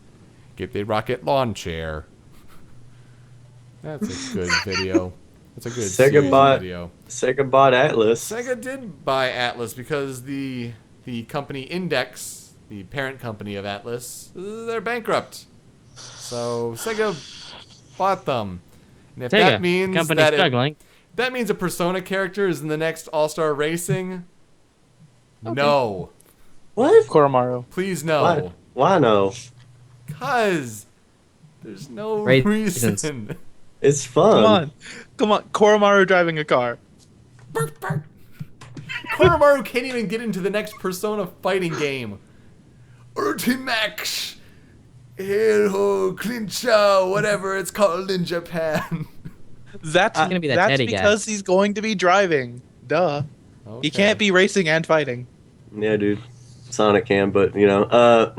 Get the rocket lawn chair. That's a good video. That's a good video. Sega bought Atlas. Sega did buy Atlas because the company Index, the parent company of Atlas, they're bankrupt. So Sega bought them. And if that means that means a Persona character is in the next All-Star Racing, no. What? Koromaru. Please no. Why no? Because there's no reason. It's fun. Come on. Koromaru driving a car. Koromaru can't even get into the next Persona fighting game. Ultimax Hero Clincha, whatever it's called in Japan. That's gonna be that Teddy because guy. He's going to be driving. Duh. Okay. He can't be racing and fighting. Yeah, dude. Sonic can, but Clearly.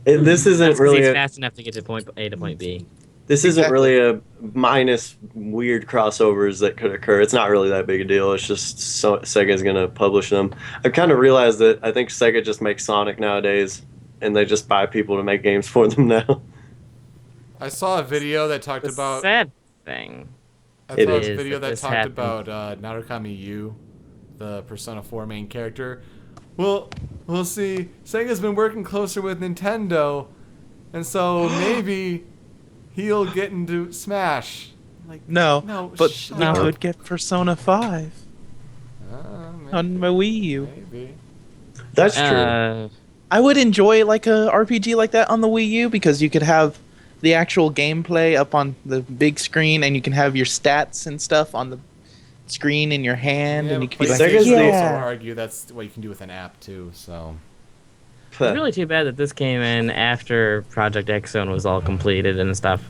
This isn't really he's fast enough to get to point A to point B. This isn't really a minus weird crossovers that could occur. It's not really that big a deal. It's just Sega's going to publish them. I've kind of realized that I think Sega just makes Sonic nowadays, and they just buy people to make games for them now. I saw a video that talked about... sad thing. I saw a video that talked about Narukami Yu, the Persona 4 main character. Well, we'll see. Sega's been working closer with Nintendo, and so maybe... he'll get into Smash. Like, no, but we could get Persona 5 on my Wii U. Maybe. That's true. I would enjoy like a RPG like that on the Wii U because you could have the actual gameplay up on the big screen, and you can have your stats and stuff on the screen in your hand, and you can be like, also argue that's what you can do with an app too. So. It's really too bad that this came in after Project X Zone was all completed and stuff,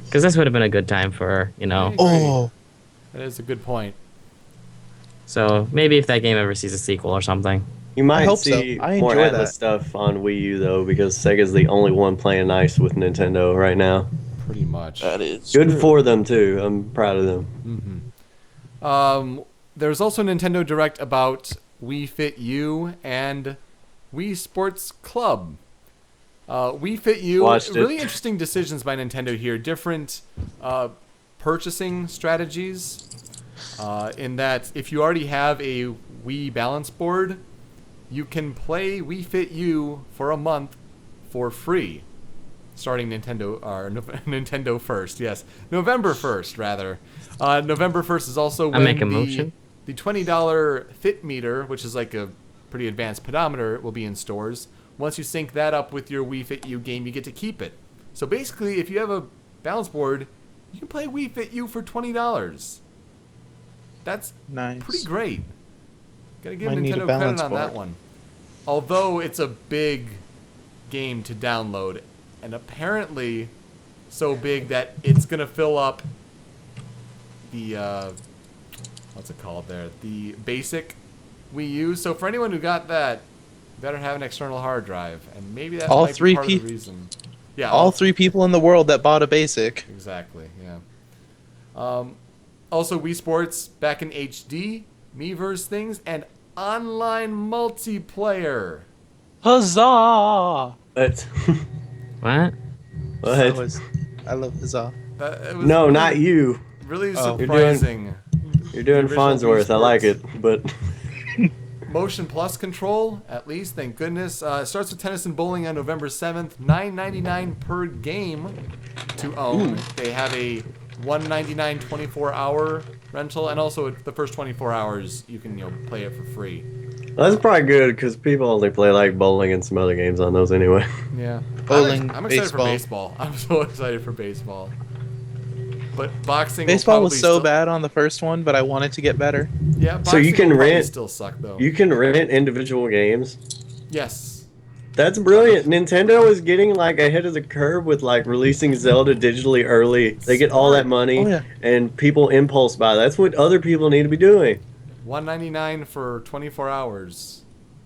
because this would have been a good time for, Oh, that is a good point. So maybe if that game ever sees a sequel or something. You might see more Atlas stuff on Wii U though, because Sega's the only one playing nice with Nintendo right now. Pretty much. That is Good true. for them too. I'm proud of them. There's also a Nintendo Direct about Wii Fit U and Wii Sports Club. Wii Fit U, Watched it. really interesting decisions by Nintendo here. Different purchasing strategies. In that, if you already have a Wii balance board, you can play Wii Fit U for a month for free, starting Nintendo 1st. Yes, November 1st rather. November 1st is also when make a motion. the $20 Fit Meter, which is like a pretty advanced pedometer, will be in stores. Once you sync that up with your Wii Fit U game, you get to keep it. So basically, if you have a balance board, you can play Wii Fit U for $20. That's Nice. pretty great. Gotta give Might need a Nintendo credit balance on that board. one. Although it's a big game to download, and apparently so big that it's gonna fill up the what's it called there? The basic Wii U. So for anyone who got that, you better have an external hard drive, and maybe that All might three be part of the pe- reason. Yeah, All 3 people in the world that bought a basic. exactly. Yeah. Also, Wii Sports back in HD, Miiverse things, and online multiplayer. Huzzah! But What? I love Huzzah. It was no, really, not you. really Oh. surprising. You're doing The original Wii Farnsworth. I like Sports. it, but Motion Plus control, at least, thank goodness. It starts with tennis and bowling on November 7th. $9.99 per game to own. They have a $1.99 24-hour rental, and also the first 24 hours you can play it for free. that's probably good because people only play like bowling and some other games on those anyway. Yeah. Bowling, I'm excited for baseball. baseball. I'm so excited for baseball. But boxing. Baseball will was probably so still, bad on the first one, but I wanted to get better. Yeah. Boxing So you can will probably rent- still suck though. You can rent individual games. Yes. That's brilliant. Nintendo is getting like ahead of the curve with like releasing Zelda digitally early. They get all that money, Oh, yeah. and people impulse buy. That's what other people need to be doing. $1.99 for 24 hours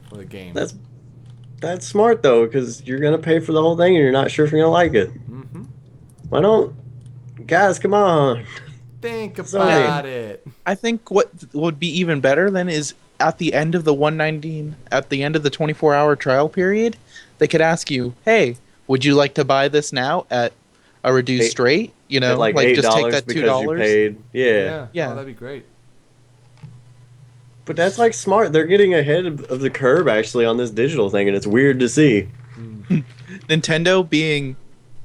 for the game. That's smart though, because you're gonna pay for the whole thing and you're not sure if you're gonna like it. Mm-hmm. Why don't guys come on? Think Sorry. about it. I think what would be even better then is at the end of the 119, at the end of the 24-hour trial period, they could ask you, "Hey, would you like to buy this now at a reduced rate? You know, At like like just take $8 that because you $2." paid. Yeah. Yeah. Oh, that'd be great. But that's like smart. They're getting ahead of the curve actually on this digital thing, and it's weird to see. Nintendo being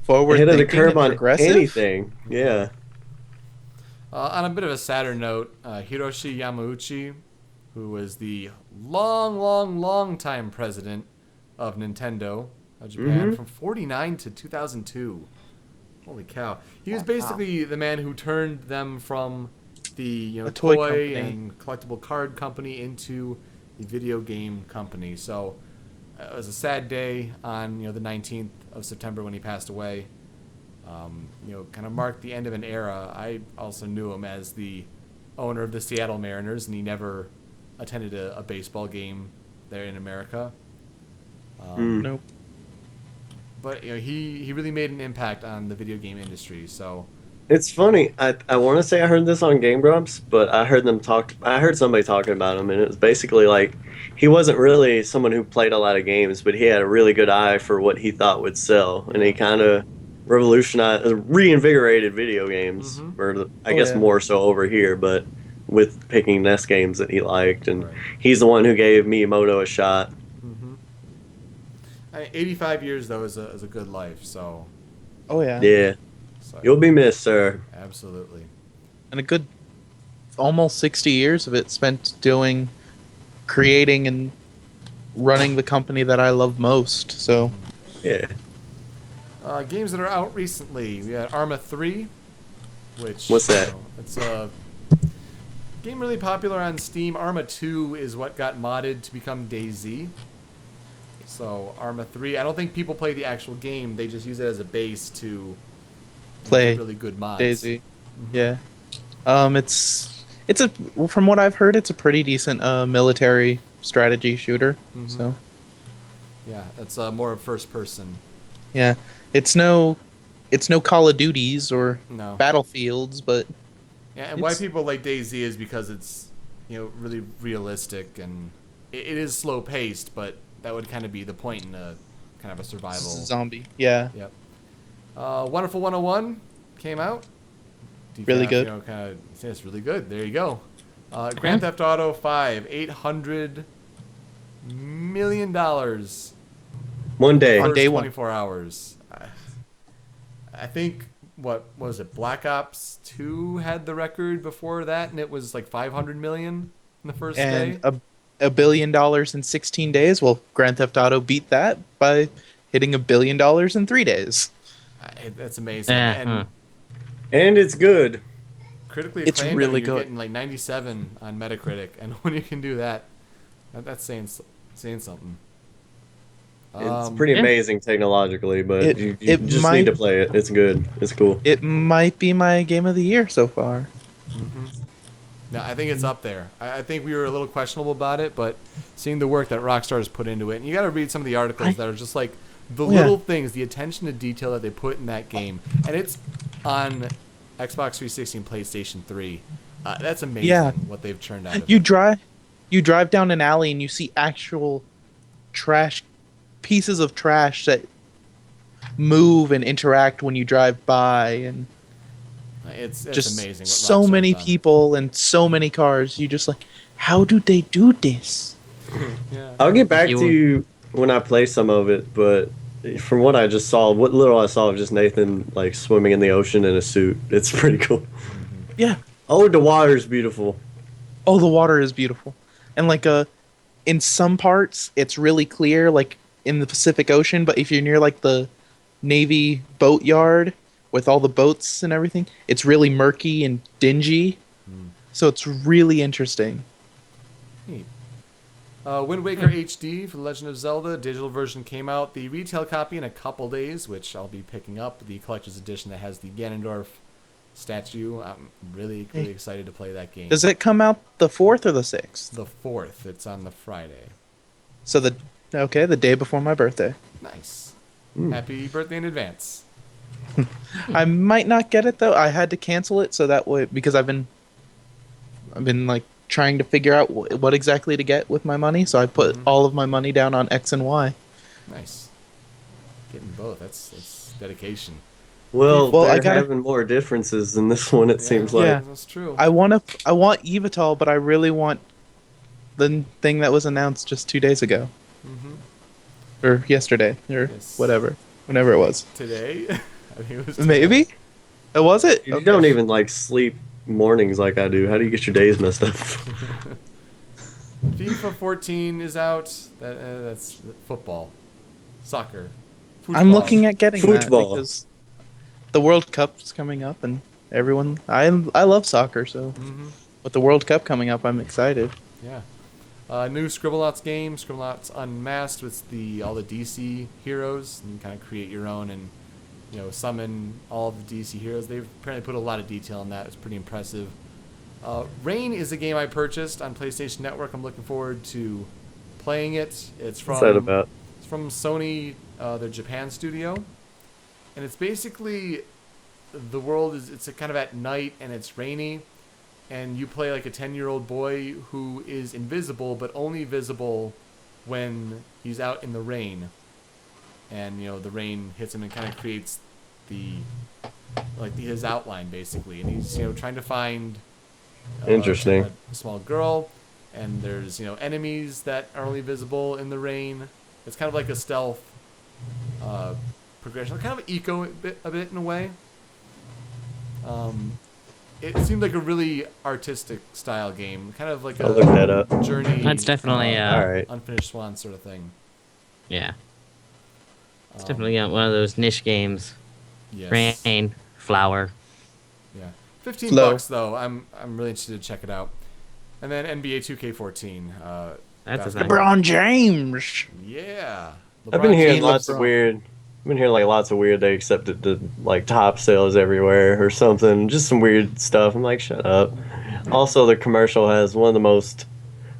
forward Ahead of the thinking curve and on progressive. anything. Yeah. On a bit of a sadder note, Hiroshi Yamauchi, who was the long time president of Nintendo of Japan from 49 to 2002. Holy cow. He was basically the man who turned them from the A toy toy company. and collectible card company into the video game company. So it was a sad day on the 19th of September when he passed away. Kind of marked the end of an era. I also knew him as the owner of the Seattle Mariners, and he never attended a baseball game there in America. Nope. Mm. But he really made an impact on the video game industry. So It's funny. I want to say I heard this on Game Grumps, but I heard somebody talking about him, and it was basically like he wasn't really someone who played a lot of games, but he had a really good eye for what he thought would sell, and he kind of reinvigorated video games, or I guess yeah. more so over here, but with picking NES games that he liked, and Right. he's the one who gave Miyamoto a shot. 85 years though is a good life. So Oh yeah. Yeah, you'll be missed, sir. absolutely. And a good almost 60 years of it spent creating and running the company that I love most. So Yeah. Games that are out recently. We had Arma 3, which What's that? It's a game really popular on Steam. Arma 2 is what got modded to become DayZ. So Arma 3, I don't think people play the actual game. They just use it as a base to Play make really good mods. Daisy. Yeah. It's from what I've heard, it's a pretty decent military strategy shooter. So Yeah, it's more of first person. yeah, it's no it's no Call of Duties or No. Battlefields, but Yeah, and why people like DayZ is because it's, really realistic, and it is slow paced, but that would kind of be the point in a kind of a survival. zombie. Yeah. Yep. Wonderful 101 came out. Really good. It's really good. There you go. Grand Theft Auto 5, $800 million. One day. On day 24 hours. I think, what was it? Black Ops 2 had the record before that, and it was like 500 million in the first day. And $1 billion in 16 days. Well, Grand Theft Auto beat that by hitting $1 billion in 3 days. That's amazing. And it's good. critically It's acclaimed. really You're good. getting like 97 on Metacritic, and when you can do that, that's saying something. It's pretty amazing technologically, but you just need to play it. It's good. It's cool. It might be my game of the year so far. Mm-hmm. No, I think it's up there. I think we were a little questionable about it, but seeing the work that Rockstar has put into it, and you got to read some of the articles that are just like the little things, the attention to detail that they put in that game, and it's on Xbox 360 and PlayStation 3. That's amazing what they've churned out of it. You drive down an alley and you see actual pieces of trash that move and interact when you drive by, and it's just amazing. What so Rockstar's many done. people and so many cars. You just like, how do they do this? Yeah. I'll get back to you when I play some of it, but from what I just saw, what little I saw of just Nathan like swimming in the ocean in a suit, it's pretty cool. Yeah. Oh, the water's beautiful. Oh, the water is beautiful, and like in some parts it's really clear, like in the Pacific Ocean. But if you're near like the Navy boat yard with all the boats and everything, it's really murky and dingy. So it's really interesting. Neat. Wind Waker HD for The Legend of Zelda digital version came out. The retail copy in a couple days, which I'll be picking up. The collector's edition that has the Ganondorf statue. I'm really excited to play that game. Does it come out the 4th or the 6th? The 4th. It's on the Friday. So the day before my birthday. Nice. Happy birthday in advance. I might not get it though. I had to cancel it so that way, because I've been like trying to figure out what exactly to get with my money. So I put all of my money down on X and Y. Nice. Getting both. That's dedication. Well, I they're gotta- having more differences in this one. It seems like. Yeah. That's true. I want Evital, but I really want the thing that was announced just 2 days ago, or yesterday, or whatever, whenever it was. Today? I think it was Maybe. Was it? You don't even like sleep mornings like I do. How do you get your days messed up? FIFA 14 is out. That's football. Soccer. I'm Football. looking at getting Football. that because the World Cup's coming up, and everyone. I love soccer, so with the World Cup coming up, I'm excited. Yeah. New Scribblenauts game, Scribblenauts Unmasked, with all the DC heroes. And you kind of create your own and summon all of the DC heroes. They've apparently put a lot of detail in that. It's pretty impressive. Rain is a game I purchased on PlayStation Network. I'm looking forward to playing it. It's from What's that about? It's from Sony, their Japan studio, and it's basically the world it's kind of at night and it's rainy, and you play like a 10-year-old boy who is invisible, but only visible when he's out in the rain. And the rain hits him and kind of creates his outline basically, and he's trying to find Interesting. a small girl, and there's enemies that are only visible in the rain. It's kind of like a stealth progression, kind of eco a bit in a way. It seemed like a really artistic style game, kind of like I'll look that up. Journey. That's definitely All right. Unfinished Swan sort of thing. yeah. It's definitely one of those niche games. Yes. Rain, flower. Yeah. $15 Flow. though. I'm really interested to check it out. And then NBA 2K14. That's a basketball. LeBron James. Yeah. I've been LeBron hearing James. lots of weird. I've been hearing like lots of weird. They accepted the like top sales everywhere or something. Just some weird stuff. I'm like, shut up. Also, the commercial has one of the most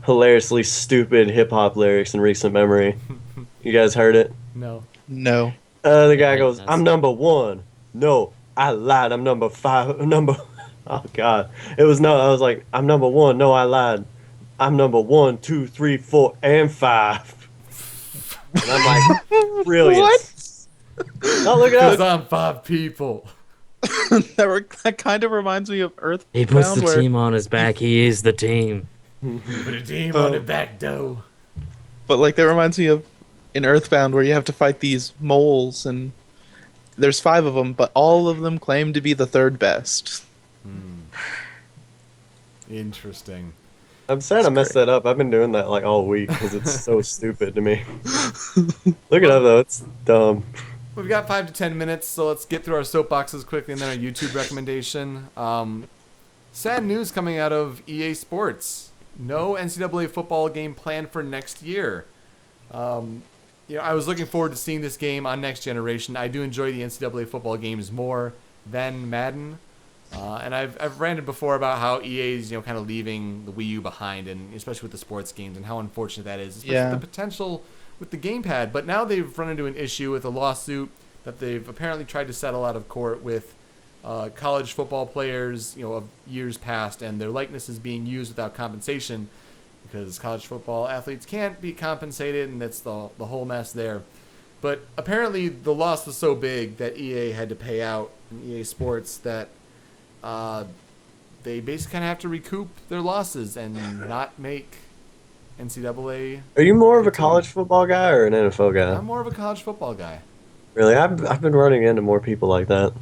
hilariously stupid hip hop lyrics in recent memory. You guys heard it? No. No. The guy Right, goes, that's- "I'm number one. No, I lied. I'm number 5. Number. Oh God. It was no. I was like, I'm number 1. No, I lied. I'm number 1, 2, 3, 4, and 5. And I'm like, brilliant. Oh, look it Because up. I'm 5 people. That kind of reminds me of He puts Earthbound, the where team on his back. He is the team. Put a team on the back door. but like that reminds me of in Earthbound where you have to fight these moles and there's 5 of them, but all of them claim to be the third best. Interesting. I'm sad I messed that up. I've been doing that like all week because it's so stupid to me. Look it up though. It's dumb. We've got 5 to 10 minutes, so let's get through our soapboxes quickly and then our YouTube recommendation. Sad news coming out of EA Sports. No NCAA football game planned for next year. I was looking forward to seeing this game on Next Generation. I do enjoy the NCAA football games more than Madden. And I've ranted before about how EA is kind of leaving the Wii U behind, and especially with the sports games, and how unfortunate that is, especially with the potential with the gamepad. But now they've run into an issue with a lawsuit that they've apparently tried to settle out of court with college football players, of years past, and their likeness is being used without compensation because college football athletes can't be compensated, and that's the whole mess there. But apparently the loss was so big that EA had to pay out in EA Sports that they basically kind of have to recoup their losses and not make NCAA. Are you more of a college football guy or an NFL guy? I'm more of a college football guy. Really, I've been running into more people like that.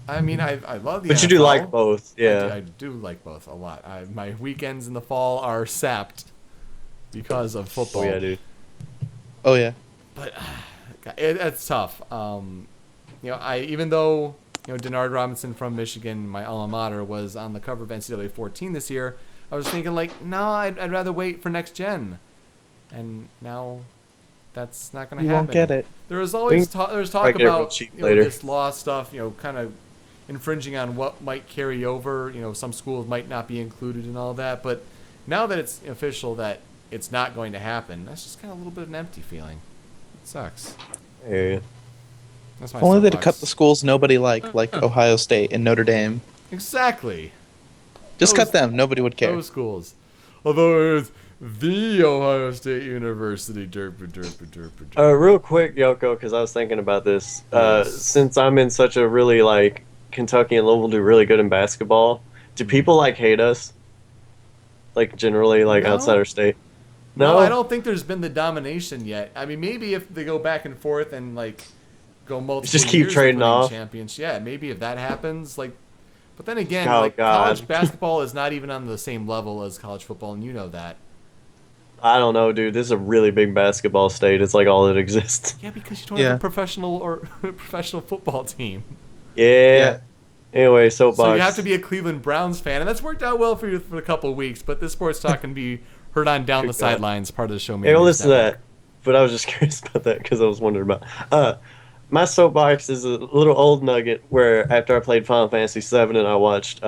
I mean, I love the But NFL. you do like both, yeah. I do like both a lot. My weekends in the fall are sapped because of football. Oh yeah, dude. Oh yeah. But it's tough. Even though Denard Robinson from Michigan, my alma mater, was on the cover of NCAA 14 this year, I was thinking I'd rather wait for next gen, and now that's not going to happen. You won't get it. There was always talk about this law stuff, kind of infringing on what might carry over. Some schools might not be included and all that. But now that it's official that it's not going to happen, that's just kind of a little bit of an empty feeling. It sucks. I hear you. That's my Only that to soapbox. cut the schools nobody liked, like Ohio State and Notre Dame. Exactly. Just cut them. Nobody would care. Those schools. Although it's the Ohio State University. Real quick, Yoko, because I was thinking about this. Yes. Since I'm in such a really Kentucky and Louisville do really good in basketball, do people hate us? Generally, No. outside our state? No, I don't think there's been the domination yet. I mean, maybe if they go back and forth and go multiple Just keep years trading of winning off. champions. Yeah, maybe if that happens, But then again, Oh, God. college basketball is not even on the same level as college football, and you know that. I don't know, dude. This is a really big basketball state. It's all that exists. Yeah, because you don't have a professional football team. Yeah. Anyway, soapbox. So you have to be a Cleveland Browns fan, and that's worked out well for you for a couple of weeks. But this sports talk can be heard on Down the Sidelines, part of the show. Hey, well, listen to that. But I was just curious about that because I was wondering about. My soapbox is a little old nugget where after I played Final Fantasy VII and I watched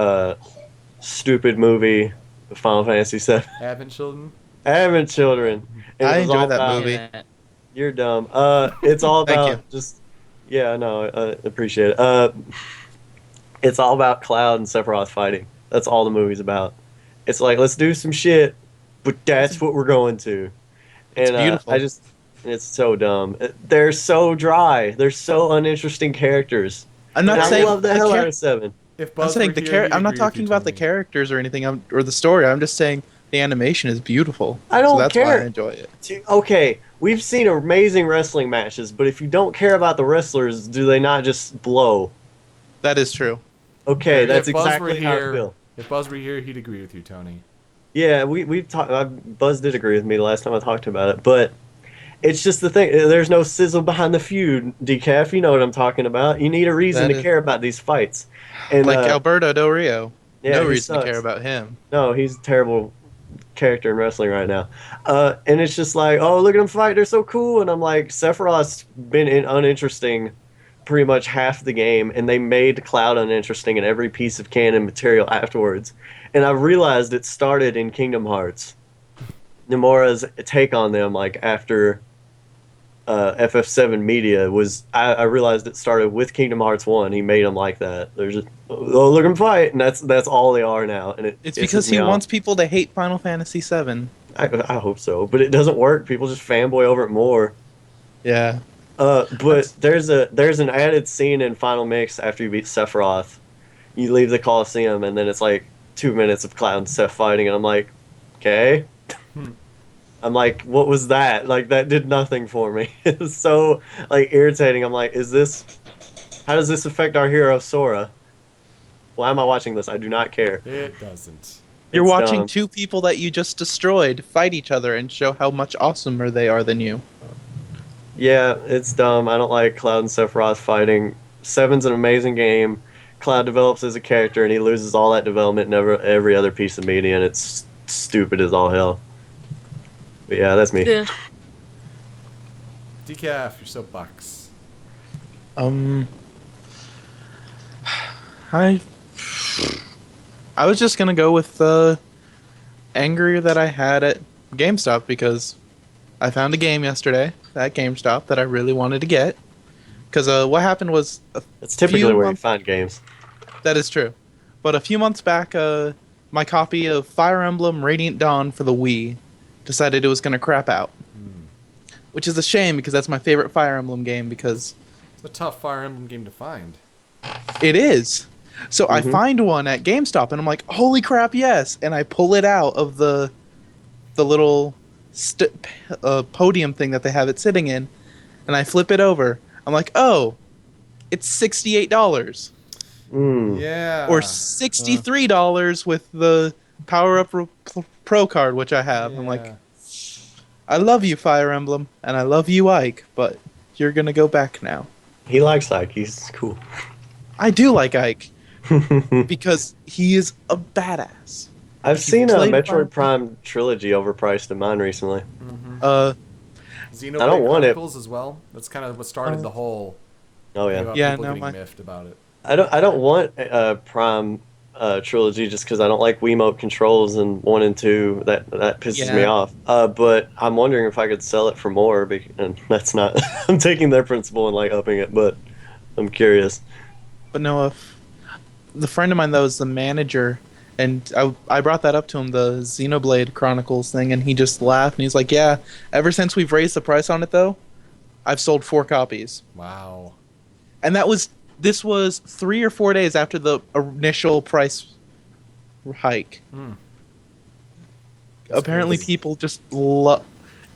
stupid movie Final Fantasy VII. Advent Children. Advent Children. And I it was all enjoyed that about- movie. You're dumb. It's all Thank about yeah, no, I appreciate it. It's all about Cloud and Sephiroth fighting. That's all the movie's about. It's let's do some shit, but that's what we're going to. It's And beautiful. it's so dumb. They're so dry. They're so uninteresting characters. I'm not And I saying love the hell out of 7. If I'm Buzz saying were the here, he'd I'm not agree with talking you, about the Tony. characters or anything, or the story. I'm just saying the animation is beautiful. I don't so that's care. why I enjoy it. Okay, we've seen amazing wrestling matches, but if you don't care about the wrestlers, do they not just blow? That is true. Okay, If that's Buzz exactly were how I here- feel. If Buzz were here, he'd agree with you, Tony. Yeah, we talked. Buzz did agree with me the last time I talked about it, but it's just the thing. There's no sizzle behind the feud. Decaf, you know what I'm talking about. You need a reason That to is- care about these fights. And Like Alberto Del Rio. yeah, No he reason to sucks. care about him. No, he's a terrible character in wrestling right now. And it's just oh, look at him fight. They're so cool. And I'm Sephiroth's been uninteresting pretty much half the game, and they made Cloud uninteresting in every piece of canon material afterwards. And I realized it started in Kingdom Hearts. Nomura's take on them, after FF7 media was I realized it started with Kingdom Hearts 1. He made them like that. They're just oh, look at them fight, and that's all they are now. And It's because he wants people to hate Final Fantasy VII. I hope so, but it doesn't work. People just fanboy over it more. Yeah. But there's an added scene in Final Mix after you beat Sephiroth. You leave the Coliseum, and then it's like 2 minutes of Cloud and Seph fighting, and I'm like, okay. I'm like, what was that? Like, that did nothing for me. It was so, like, irritating. I'm like, how does this affect our hero, Sora? Why am I watching this? I do not care. It doesn't. You're It's watching dumb. two people that you just destroyed fight each other and show how much awesomer they are than you. Yeah, it's dumb. I don't like Cloud and Sephiroth fighting. Seven's an amazing game. Cloud develops as a character, and he loses all that development in every other piece of media, and it's stupid as all hell. But yeah, that's me. Yeah. Decaf, your soapbox. I was just gonna go with the anger that I had at GameStop because I found a game yesterday at GameStop that I really wanted to get. Because what happened was That's typically few where you months- find games. that is true, but a few months back, my copy of Fire Emblem Radiant Dawn for the Wii decided it was gonna crap out, which is a shame because that's my favorite Fire Emblem game because It's a tough Fire Emblem game to find. it is. So I find one at GameStop and I'm like, holy crap, yes! And I pull it out of the little podium thing that they have it sitting in, and I flip it over. I'm like, oh, it's $68 Yeah. or $63 with the Power Up Pro card, which I have. I'm like, I love you, Fire Emblem, and I love you, Ike, but you're gonna go back now. He likes Ike. He's cool. I do like Ike because he is a badass. I've seen a played Metroid Final- Prime trilogy overpriced in mine recently. Xenoblade I don't want it. Chronicles as well. That's kind of what started the whole. Oh yeah. Yeah, people no, getting my- miffed about it. I don't want a Prime trilogy just because I don't like Wiimote controls and 1 and 2. That pisses me Yeah. off. But I'm wondering if I could sell it for more. And that's not. I'm taking their principle and like upping it, but I'm curious. But no, the friend of mine that was the manager, and I brought that up to him, the Xenoblade Chronicles thing, and he just laughed and he's like, "Yeah, ever since we've raised the price on it, though, I've sold 4 copies." Wow. And this was 3 or 4 days after the initial price hike. Apparently, crazy. people just love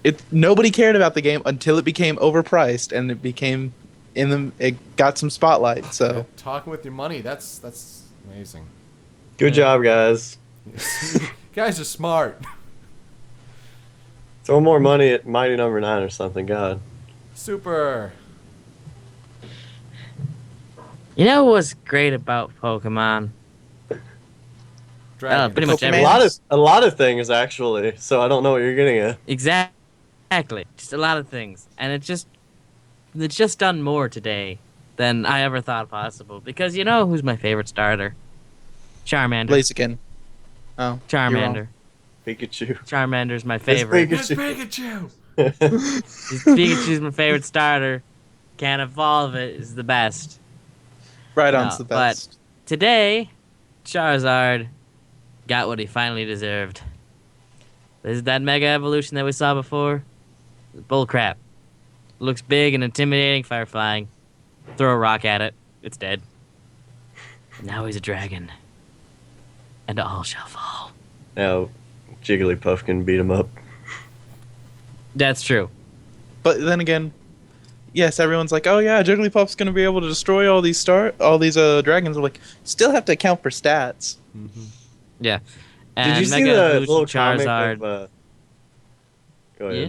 it. Nobody cared about the game until it became overpriced, and it became it got some spotlight. So. Yeah, talking with your money, that's amazing. Good job, guys. Guys are smart. Throw more money at Mighty Number 9 or something. God. Super. You know what's great about Pokemon? Dragon. Pretty much Pokemon. A lot of things actually. So I don't know what you're getting at. Exactly. Just a lot of things. And it's just done more today than I ever thought possible. Because you know who's my favorite starter? Charmander. Blaziken. Oh, Charmander. Pikachu. Charmander's my favorite. It's Pikachu. Pikachu's my favorite starter. Can't evolve it is the best. Right on's No, the best. But today, Charizard got what he finally deserved. This is that Mega Evolution that we saw before. Bullcrap. Looks big and intimidating, fire flying. Throw a rock at it. It's dead. Now he's a dragon. And all shall fall. Now, Jigglypuff can beat him up. That's true. But then again, yes, everyone's like, "Oh yeah, Jigglypuff's gonna be able to destroy all these dragons." I'm like, still have to account for stats. Yeah. Did And you see Mega the Evolution little comic Charizard. of? Go ahead. Yeah.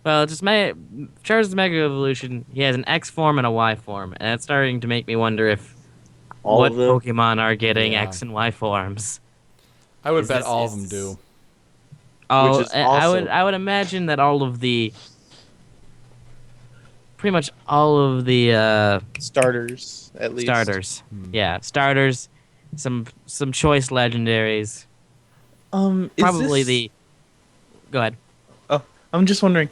Well, just Charizard's Mega Evolution, he has an X form and a Y form, and it's starting to make me wonder if All what of them? Pokemon are getting Yeah. X and Y forms. I would Is bet this- all of is them do. this- Oh, Which is I would awesome. imagine that pretty much all of the Starters, at least. starters, yeah, starters, some choice legendaries, Is probably this- Go ahead. Oh, I'm just wondering,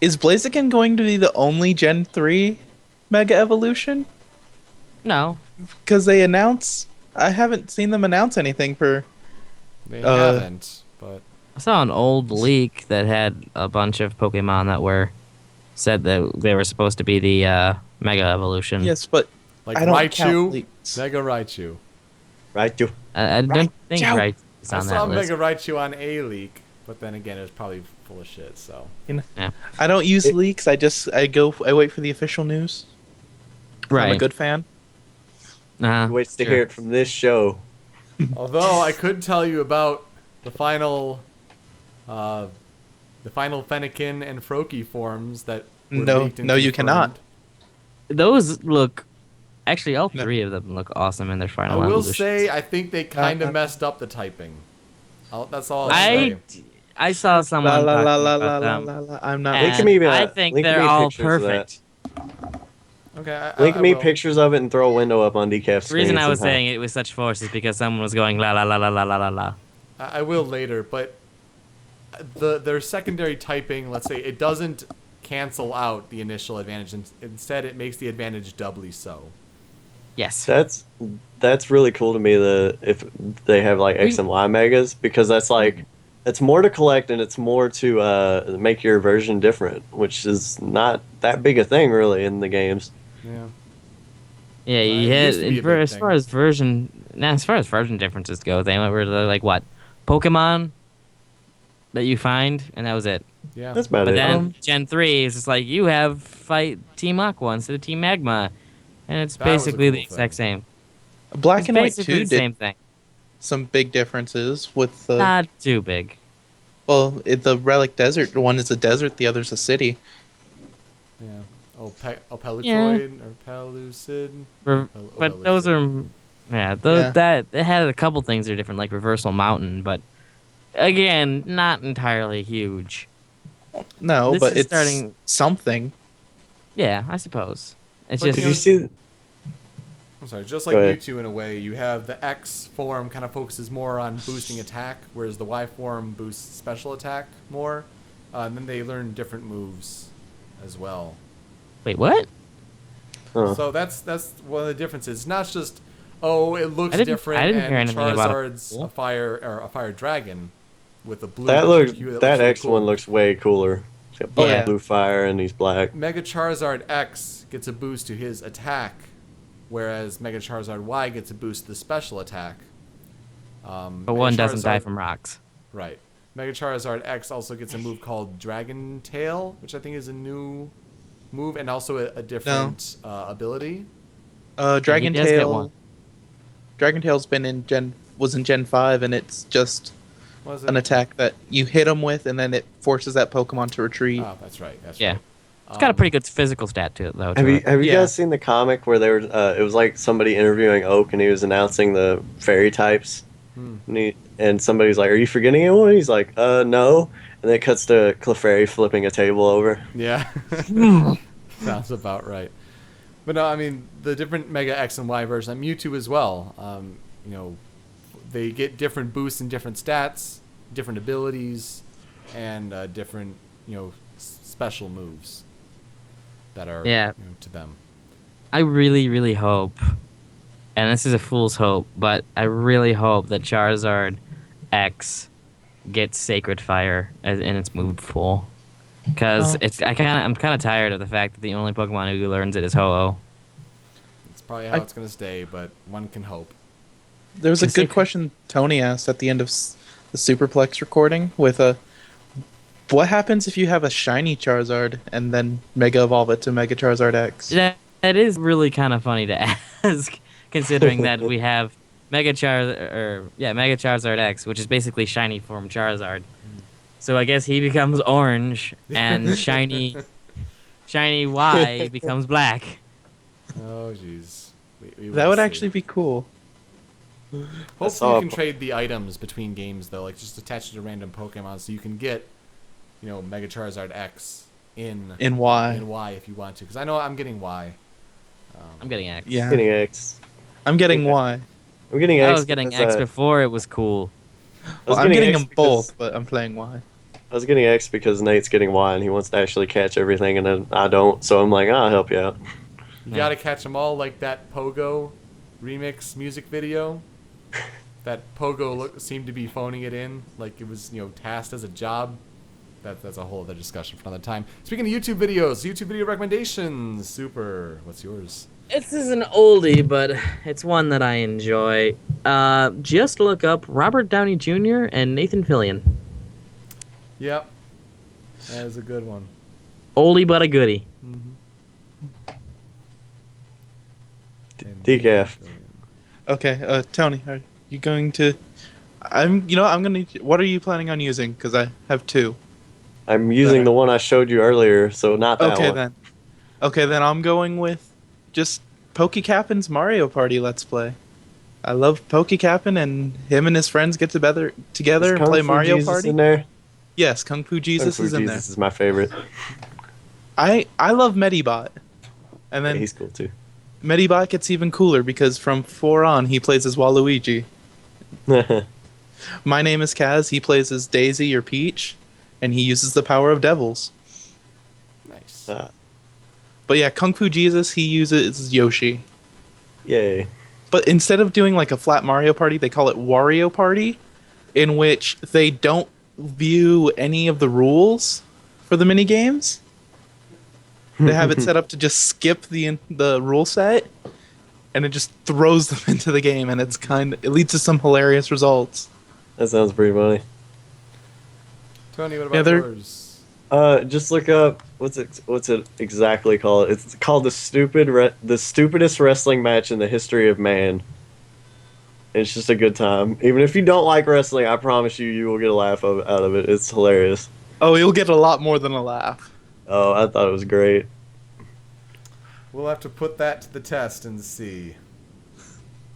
Is Blaziken going to be the only Gen 3 Mega Evolution? No. Because I haven't seen them announce anything for. They haven't, but I saw an old leak that had a bunch of Pokemon that said that they were supposed to be the Mega Evolution. Yes, but like I don't count Raichu, leaks. Mega Raichu. Raichu. I don't think Raichu. Raichu's I on saw that list. Mega Raichu on a leak, but then again, it was probably full of shit. So I don't use leaks. I wait for the official news. Right. I'm a good fan. Waits to hear it from this show. although I could tell you about the final Fennekin and Froakie forms that were leaked and you confirmed. cannot. Those look. Actually, all three of them look awesome in their I final will evolutions. say I think they kind of messed up the typing. That's all I'll say. I saw someone La la talking la about la them. la la. I'm not. Link and me, I think link they're me all pictures of that. perfect. Okay, Link I me will. pictures of it and throw a window up on Decaf's The reason screen I was somehow. saying it with such force is because someone was going la la la la la la la la. I will later, but their secondary typing, let's say, it doesn't cancel out the initial advantage. Instead, it makes the advantage doubly so. Yes. That's really cool to me. If they have like X and Y megas, because that's like it's more to collect and it's more to make your version different, which is not that big a thing really in the games. Yeah. Yeah, it you used to be a had big as thing. far as version differences go, they were like what Pokemon that you find, and that was it. Yeah. That's about But it. then Gen 3 is just like you have fight Team Aqua instead of Team Magma, and it's That was a basically cool the exact thing. same. Black It's and White basically 2 the did same thing. some big differences with the. Not too big. Well, the Relic Desert one is a desert, the other's a city. Yeah. Pelutroid or Pellucid. But those are, that it had a couple things that are different, like Reversal Mountain, but again, not entirely huge. No, This but is it's starting- something. Yeah, I suppose. It's But just Did you see? I'm sorry, just like Go ahead. Mewtwo in a way, you have the X form kind of focuses more on boosting attack, whereas the Y form boosts special attack more. And then they learn different moves as well. wait, what? Huh. So that's one of the differences. It's not just it looks I didn't different hear and anything about it. Charizard's a fire dragon with a blue That looks hue that really X cool. one looks way cooler. It's got black, Yeah. blue fire, and he's black. Mega Charizard X gets a boost to his attack, whereas Mega Charizard Y gets a boost to the special attack. But Mega one doesn't die Charizard- from rocks. Right. Mega Charizard X also gets a move called Dragon Tail, which I think is a new move and also a different ability. Dragon he does get Tail. one. Dragon Tail's was in Gen 5, and it's just Was it? an attack that you hit them with, and then it forces that Pokemon to retreat. Oh, that's right. That's Yeah. right. It's got a pretty good physical stat to it, though. Have you Yeah. guys seen the comic where they were? It was like somebody interviewing Oak, and he was announcing the fairy types. And somebody's like, "Are you forgetting anyone?" He's like, no." And then it cuts to Clefairy flipping a table over. Yeah. Sounds about right. But no, I mean, the different Mega X and Y versions, Mewtwo as well, they get different boosts and different stats, different abilities, and different, special moves that are to them. I really, really hope, and this is a fool's hope, but I really hope that Charizard X gets Sacred Fire in its move pool, because I'm kind of tired of the fact that the only Pokemon who learns it is Ho-Oh. It's probably how it's going to stay, but one can hope. There was a good question Tony asked at the end of the Superplex recording with what happens if you have a shiny Charizard and then Mega Evolve it to Mega Charizard X? That is really kind of funny to ask, considering that we have Mega Charizard X, which is basically shiny form Charizard. So I guess he becomes orange, and shiny Y becomes black. Oh, jeez. We That will would see. actually be cool. Hopefully saw you a can trade the items between games, though, like just attach it to random Pokemon, so you can get, Mega Charizard X in Y. in Y if you want to. Because I know I'm getting Y. I'm getting X. Yeah. I'm getting X. I'm getting Y. I'm getting X. I was getting because, X before it was cool. I was Well, I'm getting X them because- both, but I'm playing Y. I I was getting X because Nate's getting Y and he wants to actually catch everything, and then I don't. So I'm like, I'll help you out. You gotta catch them all, like that Pogo remix music video. That Pogo seemed to be phoning it in, like it was, tasked as a job. That's a whole other discussion for another time. Speaking of YouTube videos, YouTube video recommendations. Super. What's yours? This is an oldie, but it's one that I enjoy. Just look up Robert Downey Jr. and Nathan Fillion. Yep. That is a good one. Oldie but a goodie. Decaf. Okay, Tony, are you going to? I'm gonna. What are you planning on using? Because I have two. I'm using the one I showed you earlier, so not that one. Okay, then I'm going with just PokeCap'n's Mario Party Let's Play. I love PokeCap'n, and him and his friends get together and play Mario Party. In there? Yes, Kung Fu Jesus is in there. Jesus is my favorite. I love Medibot, and then he's cool too. Medibot gets even cooler because from 4 on he plays as Waluigi. My name is Kaz. He plays as Daisy or Peach, and he uses the power of devils. Nice. But yeah, Kung Fu Jesus, he uses Yoshi. Yay. But instead of doing like a flat Mario Party, they call it Wario Party, in which they don't view any of the rules for the mini games. They have it set up to just skip the rule set, and it just throws them into the game, and it leads to some hilarious results. That sounds pretty funny. Tony, what about yours? Just look up what's it exactly called? It's called the stupidest wrestling match in the history of man. It's just a good time. Even if you don't like wrestling, I promise you will get a laugh out of it. It's hilarious. Oh, you'll get a lot more than a laugh. Oh, I thought it was great. We'll have to put that to the test and see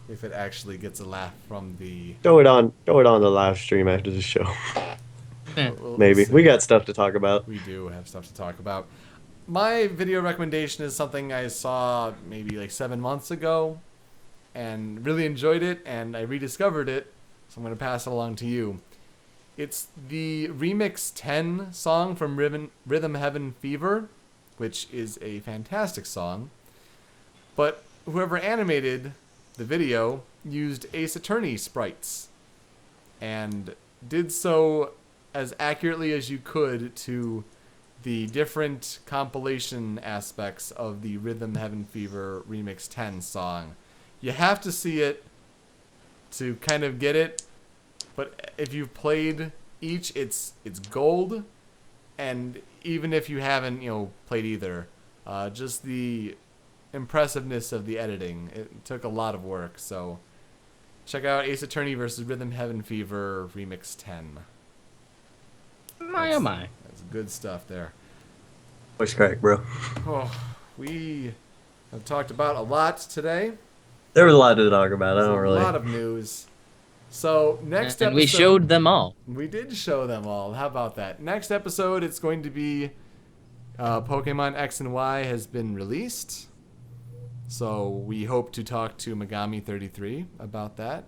if it actually gets a laugh from the... Throw it on the live stream after the show. Maybe. We got stuff to talk about. We do have stuff to talk about. My video recommendation is something I saw maybe like 7 months ago and really enjoyed it, and I rediscovered it, so I'm going to pass it along to you. It's the Remix 10 song from Rhythm Heaven Fever, which is a fantastic song. But whoever animated the video used Ace Attorney sprites and did so as accurately as you could to the different compilation aspects of the Rhythm Heaven Fever Remix 10 song. You have to see it to kind of get it. But if you've played each, it's gold, and even if you haven't, played either, just the impressiveness of the editing, it took a lot of work. So check out Ace Attorney versus Rhythm Heaven Fever Remix 10. My. That's good stuff there. Voice crack, bro. Oh, we have talked about a lot today. There was a lot to talk about. A lot of news. So next episode, we showed them all. We did show them all. How about that? Next episode, it's going to be Pokemon X and Y has been released. So we hope to talk to Megami33 about that.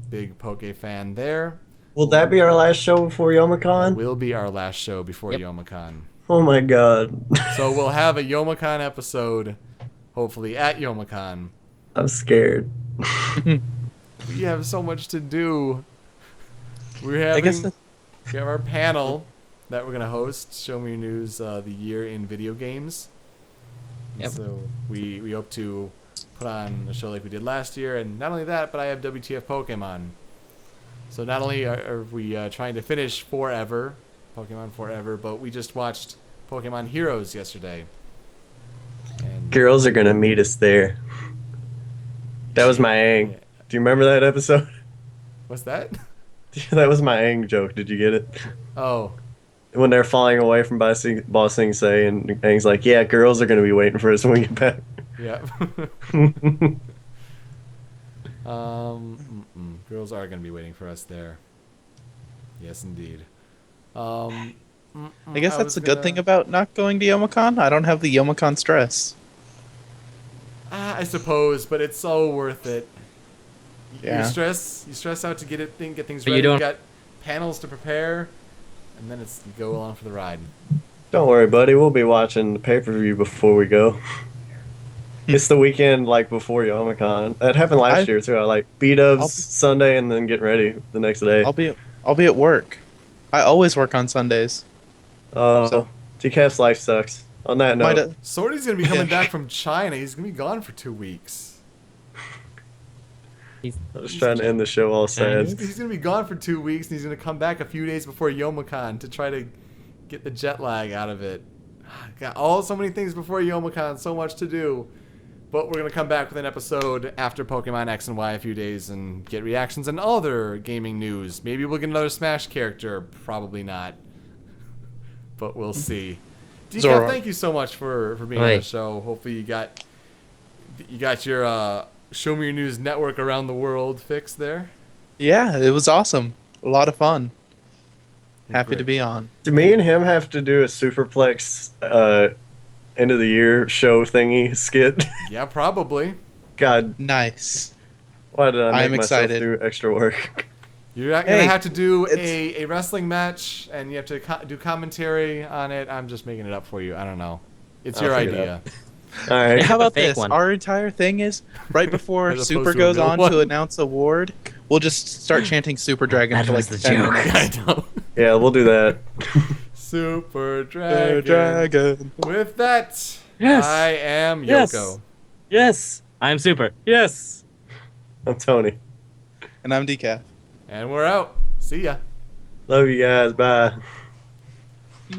Big Poke fan there. Will that be our last show before Youmacon? It will be our last show before Youmacon. Oh my god. So we'll have a Youmacon episode, hopefully at Youmacon. I'm scared. We have so much to do. We have our panel that we're gonna host. Show Me Your News, the year in video games. Yep. So we hope to put on a show like we did last year, and not only that, but I have WTF Pokemon. So not only are we trying to finish Pokemon Forever, but we just watched Pokemon Heroes yesterday. And Girls are gonna meet us there. That was my Aang. Yeah. Do you remember that episode? What's that? That was my Aang joke. Did you get it? Oh. When they're falling away from Ba Sing Se, and Aang's like, "Yeah, girls are gonna be waiting for us when we get back." Yeah. Girls are going to be waiting for us there. Yes, indeed. I guess that's the good thing about not going to Youmacon. I don't have the Youmacon stress. I suppose, but it's so worth it. Yeah. You stress out to get things But ready. you don't- You got panels to prepare. and then it's you go along for the ride. Don't worry, buddy. We'll be watching the pay-per-view before we go. It's the weekend like before Youmacon. That happened last year too. I like B-dubs Sunday and then get ready the next day. I'll be at work. I always work on Sundays. So TCAF's life sucks. On that note, Sorty's gonna be coming back from China. He's gonna be gone for 2 weeks. I was trying to end the show all sad. He's gonna be gone for 2 weeks, and he's gonna come back a few days before Youmacon to try to get the jet lag out of it. Got so many things before Youmacon, so much to do. But we're gonna come back with an episode after Pokemon X and Y a few days and get reactions and other gaming news. Maybe we'll get another Smash character. Probably not. But we'll see. Decaf, thank you so much for being on the show. Hopefully you got your Show Me Your News network around the world fixed there. Yeah, it was awesome. A lot of fun. Happy to be on. Do me and him have to do a Superplex end of the year show thingy skit? Yeah, probably. God. Nice. Why did I make myself excited. do extra work? You're going to have to do a wrestling match, and you have to do commentary on it. I'm just making it up for you. I don't know. It's your idea. All right. How about this? One. Our entire thing is right before Super goes on to announce award, we'll just start chanting Super Dragon That for was like the 10 joke. minutes. I know. Yeah, we'll do that. Super Dragon. With that, Yes. I am Yes. Yoko. Yes. I'm super. Yes. I'm Tony. And I'm Decaf. And we're out. See ya. Love you guys. Bye.